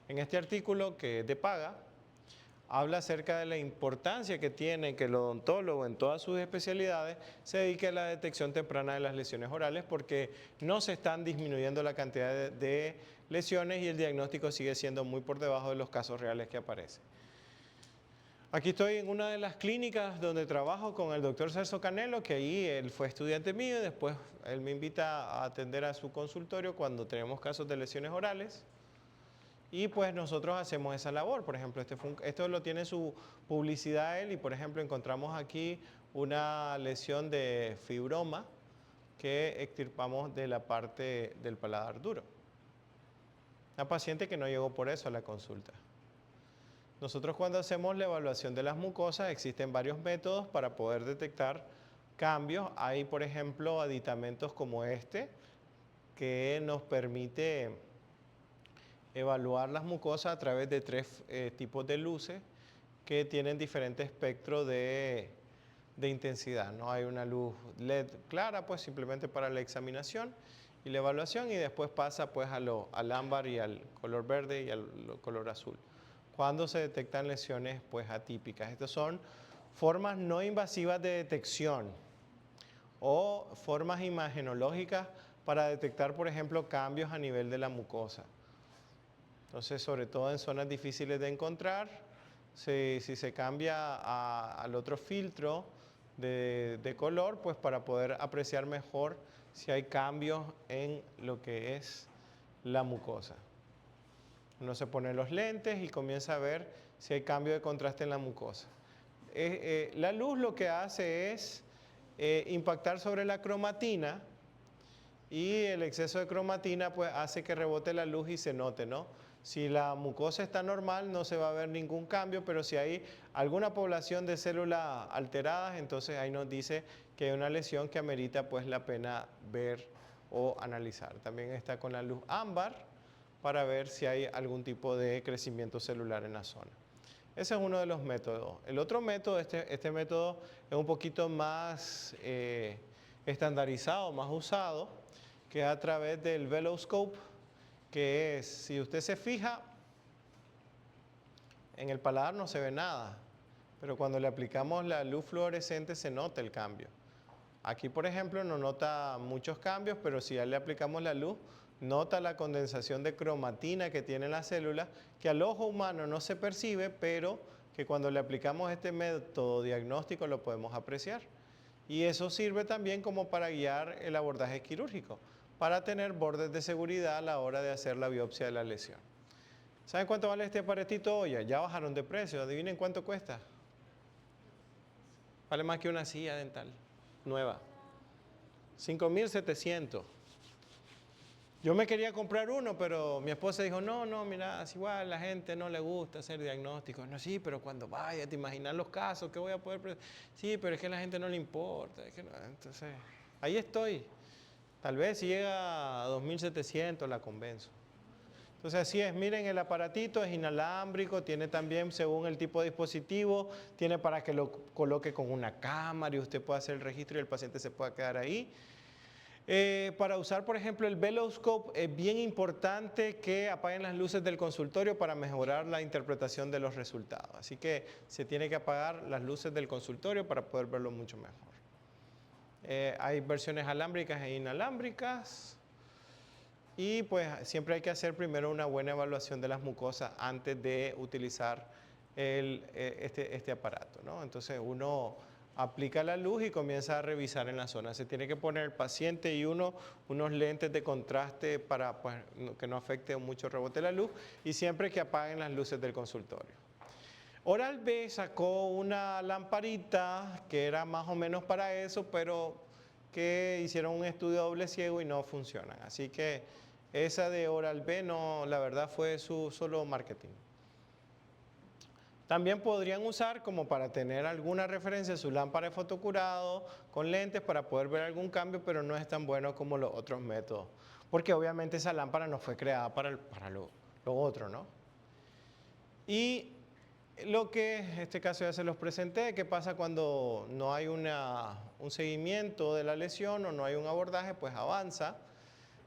en este artículo que es de paga, habla acerca de la importancia que tiene que el odontólogo en todas sus especialidades se dedique a la detección temprana de las lesiones orales porque no se están disminuyendo la cantidad de lesiones y el diagnóstico sigue siendo muy por debajo de los casos reales que aparecen. Aquí estoy en una de las clínicas donde trabajo con el doctor Celso Canelo, que ahí él fue estudiante mío y después él me invita a atender a su consultorio cuando tenemos casos de lesiones orales. Y pues nosotros hacemos esa labor. Por ejemplo, esto lo tiene su publicidad él y por ejemplo encontramos aquí una lesión de fibroma que extirpamos de la parte del paladar duro. Una paciente que no llegó por eso a la consulta. Nosotros cuando hacemos la evaluación de las mucosas existen varios métodos para poder detectar cambios. Hay por ejemplo aditamentos como este que nos permite evaluar las mucosas a través de 3 tipos de luces que tienen diferente espectro de intensidad, ¿no? Hay una luz LED clara, pues simplemente para la examinación y la evaluación y después pasa pues al ámbar y al color verde y al color azul. Cuando se detectan lesiones pues atípicas. Estas son formas no invasivas de detección o formas imagenológicas para detectar, por ejemplo, cambios a nivel de la mucosa. Entonces, sobre todo en zonas difíciles de encontrar, si se cambia al otro filtro de color, pues para poder apreciar mejor si hay cambios en lo que es la mucosa. Uno se pone los lentes y comienza a ver si hay cambio de contraste en la mucosa. La luz lo que hace es impactar sobre la cromatina y el exceso de cromatina pues hace que rebote la luz y se note, ¿no? Si la mucosa está normal no se va a ver ningún cambio, pero si hay alguna población de células alteradas, entonces ahí nos dice que hay una lesión que amerita pues la pena ver o analizar. También está con la luz ámbar para ver si hay algún tipo de crecimiento celular en la zona. Ese es uno de los métodos. El otro método, este método es un poquito más estandarizado, más usado, que es a través del veloscope, que es, si usted se fija, en el paladar no se ve nada, pero cuando le aplicamos la luz fluorescente se nota el cambio. Aquí, por ejemplo, no nota muchos cambios, pero si ya le aplicamos la luz, nota la condensación de cromatina que tienen las células, que al ojo humano no se percibe, pero que cuando le aplicamos este método diagnóstico lo podemos apreciar. Y eso sirve también como para guiar el abordaje quirúrgico, para tener bordes de seguridad a la hora de hacer la biopsia de la lesión. ¿Saben cuánto vale este aparatito hoy? Ya bajaron de precio, adivinen cuánto cuesta. Vale más que una silla dental nueva. 5.700. Yo me quería comprar uno, pero mi esposa dijo, no, mira, es igual, a la gente no le gusta hacer diagnósticos. No, sí, pero cuando vaya, te imaginas los casos que voy a poder... Sí, pero es que a la gente no le importa. Es que no. Entonces, ahí estoy. Tal vez si llega a 2.700 la convenzo. Entonces así es, miren, el aparatito es inalámbrico, tiene también, según el tipo de dispositivo, tiene para que lo coloque con una cámara y usted pueda hacer el registro y el paciente se pueda quedar ahí. Para usar, por ejemplo, el veloscope, es bien importante que apaguen las luces del consultorio para mejorar la interpretación de los resultados. Así que se tiene que apagar las luces del consultorio para poder verlo mucho mejor. Hay versiones alámbricas e inalámbricas. Y pues siempre hay que hacer primero una buena evaluación de las mucosas antes de utilizar este aparato, ¿no? Entonces uno aplica la luz y comienza a revisar en la zona. Se tiene que poner el paciente y unos lentes de contraste para pues, que no afecte mucho el rebote de la luz y siempre que apaguen las luces del consultorio. Oral-B sacó una lamparita que era más o menos para eso, pero que hicieron un estudio doble ciego y no funcionan. Así que esa de Oral-B no, la verdad fue su solo marketing. También podrían usar como para tener alguna referencia su lámpara de fotocurado con lentes para poder ver algún cambio, pero no es tan bueno como los otros métodos. Porque obviamente esa lámpara no fue creada para lo otro, ¿no? Y lo que en este caso ya se los presenté, qué pasa cuando no hay un seguimiento de la lesión o no hay un abordaje, pues avanza.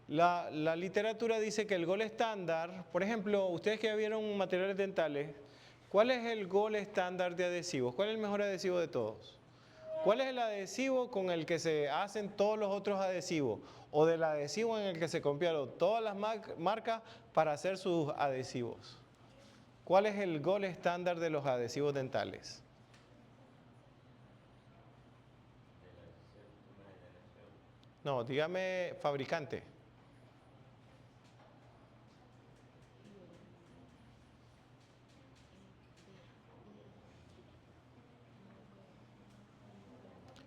La literatura dice que el gol estándar, por ejemplo, ustedes que ya vieron materiales dentales, ¿cuál es el gol estándar de adhesivos? ¿Cuál es el mejor adhesivo de todos? ¿Cuál es el adhesivo con el que se hacen todos los otros adhesivos? O del adhesivo en el que se copiaron todas las marcas para hacer sus adhesivos. ¿Cuál es el gol estándar de los adhesivos dentales? No, dígame fabricante.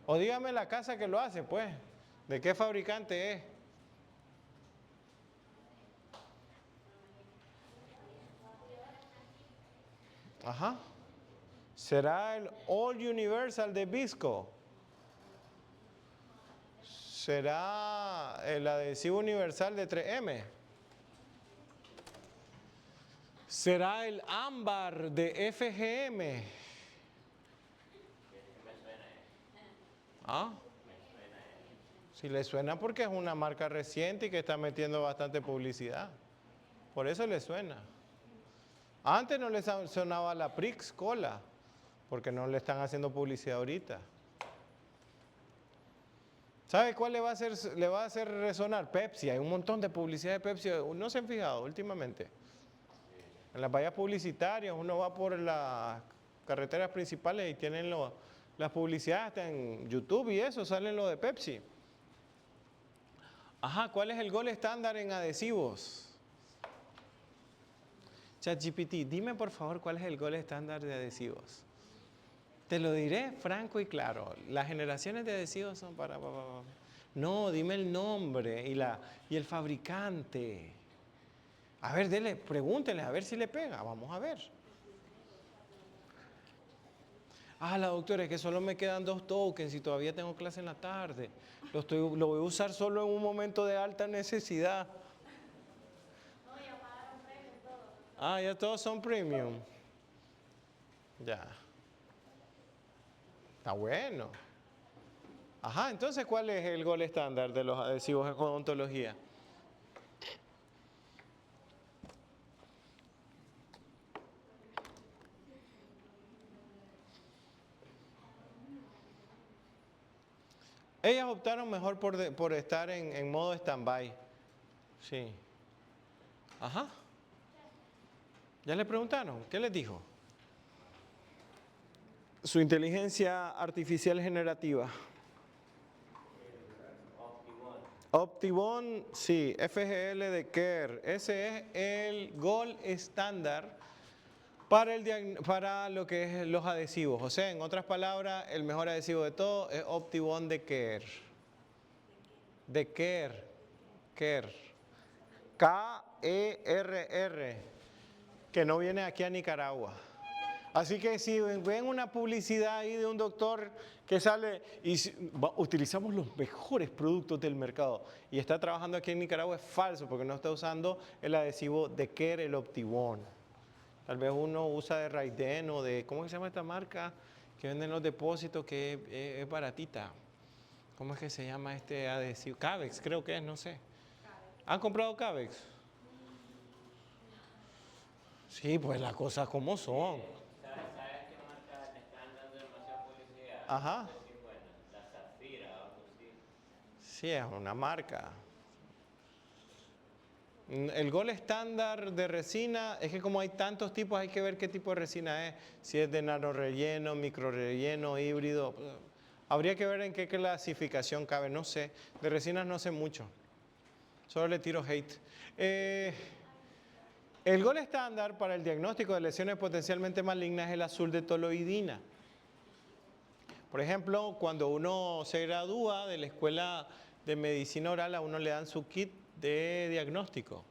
O dígame la casa que lo hace, pues. ¿De qué fabricante es? Ajá. ¿Será el All Universal de Visco? ¿Será el adhesivo universal de 3M? ¿Será el ámbar de FGM? ¿Ah? Si le suena porque es una marca reciente y que está metiendo bastante publicidad. Por eso le suena. Antes no le sonaba la Prix Cola, porque no le están haciendo publicidad ahorita. ¿Sabe cuál le va a hacer resonar? Pepsi. Hay un montón de publicidad de Pepsi. ¿No se han fijado últimamente? En las vallas publicitarias uno va por las carreteras principales y tienen las publicidades hasta en YouTube y eso, salen lo de Pepsi. Ajá, ¿cuál es el gol estándar en adhesivos? ChatGPT, dime por favor cuál es el gol estándar de adhesivos. Te lo diré franco y claro. Las generaciones de adhesivos son para... No, dime el nombre y el fabricante. A ver, pregúntenle a ver si le pega. Vamos a ver. Ah, la doctora, es que solo me quedan 2 tokens y todavía tengo clase en la tarde. Lo voy a usar solo en un momento de alta necesidad. Ah, ya todos son premium. Ya. Está bueno. Ajá, entonces, ¿cuál es el gol estándar de los adhesivos en odontología? Ellas optaron mejor por estar en modo stand-by. Sí. Ajá. ¿Ya le preguntaron? ¿Qué les dijo? Su inteligencia artificial generativa. Optibon, sí, FGL de Kerr. Ese es el gol estándar para lo que es los adhesivos. O sea, en otras palabras, el mejor adhesivo de todo es Optibon de Kerr. De Kerr. Kerr. K-E-R-R. Que no viene aquí a Nicaragua. Así que si ven una publicidad ahí de un doctor que sale y utilizamos los mejores productos del mercado y está trabajando aquí en Nicaragua, es falso porque no está usando el adhesivo de Kerr, el Optibon. Tal vez uno usa de Raiden o de, ¿cómo se llama esta marca? Que venden los depósitos que es baratita. ¿Cómo es que se llama este adhesivo? Cavex creo que es, no sé. ¿Han comprado Cavex? Sí, pues las cosas como son. ¿Sabes qué marca le están dando demasiada publicidad? Ajá. No sé si es buena. La Zafira o algo así. Sí, es una marca. El gol estándar de resina es que como hay tantos tipos, hay que ver qué tipo de resina es. Si es de nano relleno, micro relleno, híbrido. Habría que ver en qué clasificación cabe, no sé. De resinas no sé mucho. Solo le tiro hate. El gol estándar para el diagnóstico de lesiones potencialmente malignas es el azul de toloidina. Por ejemplo, cuando uno se gradúa de la escuela de medicina oral, a uno le dan su kit de diagnóstico.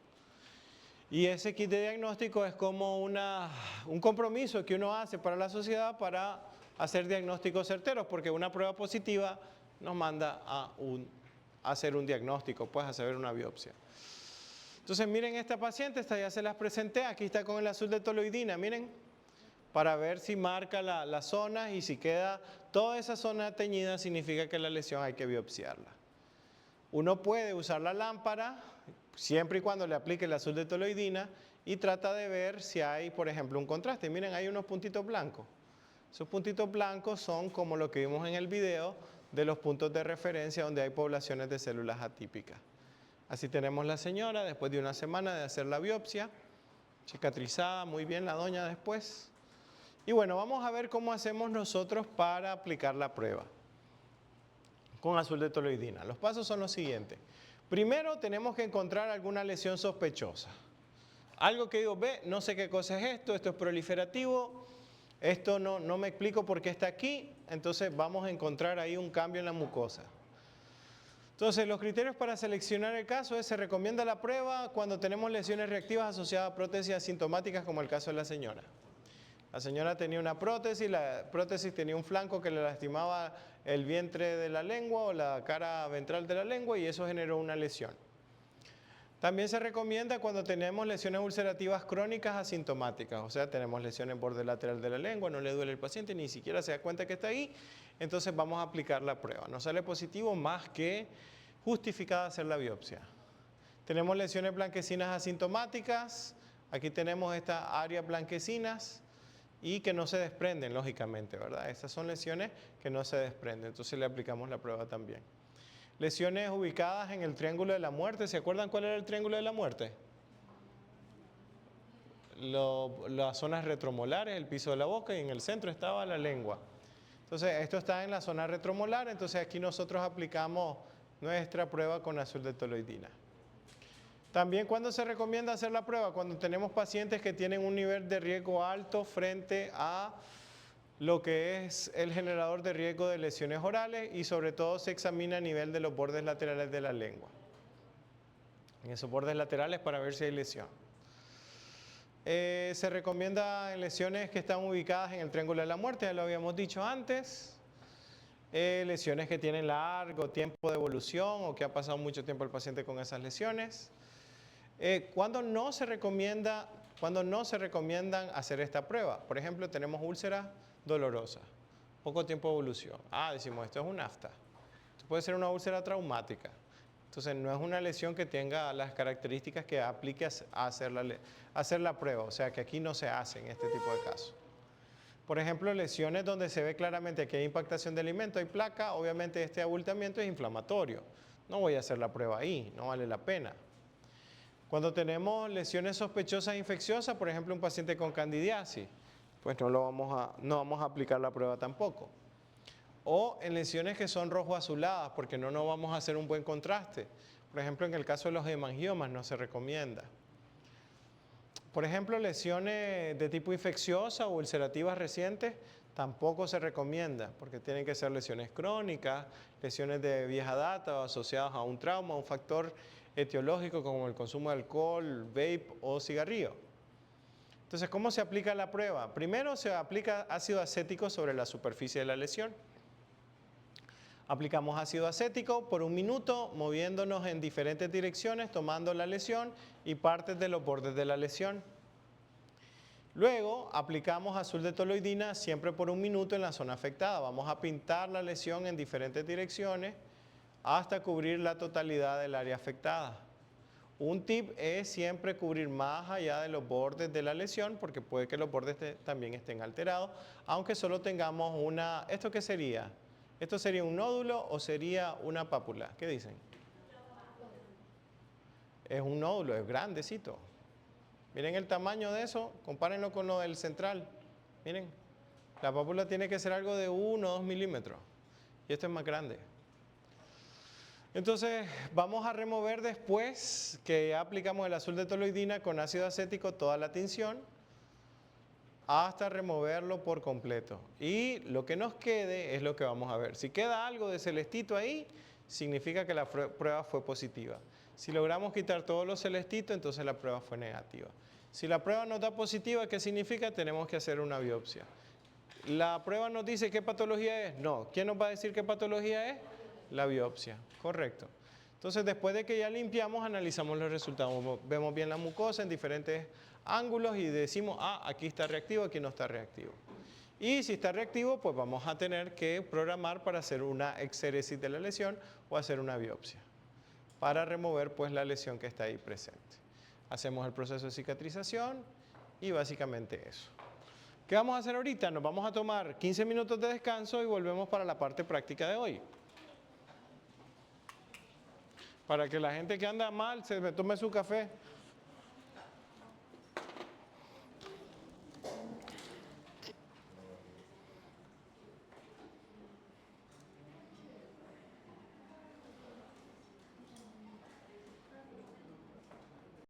Y ese kit de diagnóstico es como un compromiso que uno hace para la sociedad para hacer diagnósticos certeros, porque una prueba positiva nos manda a hacer un diagnóstico, pues a hacer una biopsia. Entonces miren esta paciente, esta ya se las presenté, aquí está con el azul de toloidina, miren, para ver si marca las zonas y si queda toda esa zona teñida significa que la lesión hay que biopsiarla. Uno puede usar la lámpara siempre y cuando le aplique el azul de toloidina y trata de ver si hay, por ejemplo, un contraste. Miren, hay unos puntitos blancos. Esos puntitos blancos son como lo que vimos en el video de los puntos de referencia donde hay poblaciones de células atípicas. Así tenemos la señora después de una semana de hacer la biopsia, cicatrizada, muy bien la doña después. Y bueno, vamos a ver cómo hacemos nosotros para aplicar la prueba con azul de toloidina. Los pasos son los siguientes. Primero tenemos que encontrar alguna lesión sospechosa. Algo que digo, ve, no sé qué cosa es esto es proliferativo, esto no me explico por qué está aquí, entonces vamos a encontrar ahí un cambio en la mucosa. Entonces, los criterios para seleccionar el caso es, se recomienda la prueba cuando tenemos lesiones reactivas asociadas a prótesis asintomáticas, como el caso de la señora. La señora tenía una prótesis, la prótesis tenía un flanco que le lastimaba el vientre de la lengua o la cara ventral de la lengua y eso generó una lesión. También se recomienda cuando tenemos lesiones ulcerativas crónicas asintomáticas, o sea, tenemos lesiones en borde lateral de la lengua, no le duele al paciente, ni siquiera se da cuenta que está ahí, entonces vamos a aplicar la prueba. No sale positivo más que justificada hacer la biopsia. Tenemos lesiones blanquecinas asintomáticas, aquí tenemos estas áreas blanquecinas y que no se desprenden, lógicamente, ¿verdad? Estas son lesiones que no se desprenden, entonces le aplicamos la prueba también. Lesiones ubicadas en el triángulo de la muerte. ¿Se acuerdan cuál era el triángulo de la muerte? Las zonas retromolares, el piso de la boca y en el centro estaba la lengua. Entonces esto está en la zona retromolar, entonces aquí nosotros aplicamos nuestra prueba con azul de toloidina. También, ¿cuándo se recomienda hacer la prueba? Cuando tenemos pacientes que tienen un nivel de riesgo alto frente a lo que es el generador de riesgo de lesiones orales y sobre todo se examina a nivel de los bordes laterales de la lengua. En esos bordes laterales para ver si hay lesión. Se recomienda en lesiones que están ubicadas en el triángulo de la muerte, ya lo habíamos dicho antes. Lesiones que tienen largo tiempo de evolución o que ha pasado mucho tiempo el paciente con esas lesiones. Cuando no se recomienda cuando no se recomiendan hacer esta prueba. Por ejemplo, tenemos úlceras dolorosas, poco tiempo de evolución. Decimos, esto es un afta. Esto puede ser una úlcera traumática. Entonces, no es una lesión que tenga las características que aplique a hacer la prueba. O sea, que aquí no se hace en este tipo de casos. Por ejemplo, lesiones donde se ve claramente que hay impactación de alimento, hay placa, obviamente este abultamiento es inflamatorio. No voy a hacer la prueba ahí, no vale la pena. Cuando tenemos lesiones sospechosas infecciosas, por ejemplo, un paciente con candidiasis, pues no vamos a aplicar la prueba tampoco. O en lesiones que son rojo-azuladas, porque no vamos a hacer un buen contraste. Por ejemplo, en el caso de los hemangiomas no se recomienda. Por ejemplo, lesiones de tipo infecciosa o ulcerativas recientes tampoco se recomienda, porque tienen que ser lesiones crónicas, lesiones de vieja data o asociadas a un trauma, un factor etiológico como el consumo de alcohol, vape o cigarrillo. Entonces, ¿cómo se aplica la prueba? Primero se aplica ácido acético sobre la superficie de la lesión. Aplicamos ácido acético por 1 minuto, moviéndonos en diferentes direcciones, tomando la lesión y partes de los bordes de la lesión. Luego aplicamos azul de toluidina siempre por 1 minuto en la zona afectada. Vamos a pintar la lesión en diferentes direcciones hasta cubrir la totalidad del área afectada. Un tip es siempre cubrir más allá de los bordes de la lesión, porque puede que los bordes también estén alterados, aunque solo tengamos una... ¿Esto qué sería? ¿Esto sería un nódulo o sería una pápula? ¿Qué dicen? Es un nódulo, es grandecito. Miren el tamaño de eso, compárenlo con lo del central. Miren, la pápula tiene que ser algo de 1 o 2 milímetros. Y esto es más grande. Entonces, vamos a remover después que ya aplicamos el azul de toluidina con ácido acético toda la tinción, hasta removerlo por completo. Y lo que nos quede es lo que vamos a ver. Si queda algo de celestito ahí, significa que la prueba fue positiva. Si logramos quitar todos los celestitos, entonces la prueba fue negativa. Si la prueba nos da positiva, ¿qué significa? Tenemos que hacer una biopsia. ¿La prueba nos dice qué patología es? No. ¿Quién nos va a decir qué patología es? La biopsia. Correcto. Entonces, después de que ya limpiamos, analizamos los resultados. Vemos bien la mucosa en diferentes ángulos y decimos, aquí está reactivo, aquí no está reactivo. Y si está reactivo, pues vamos a tener que programar para hacer una exéresis de la lesión o hacer una biopsia para remover pues la lesión que está ahí presente. Hacemos el proceso de cicatrización y básicamente eso. ¿Qué vamos a hacer ahorita? Nos vamos a tomar 15 minutos de descanso y volvemos para la parte práctica de hoy. Para que la gente que anda mal se tome su café.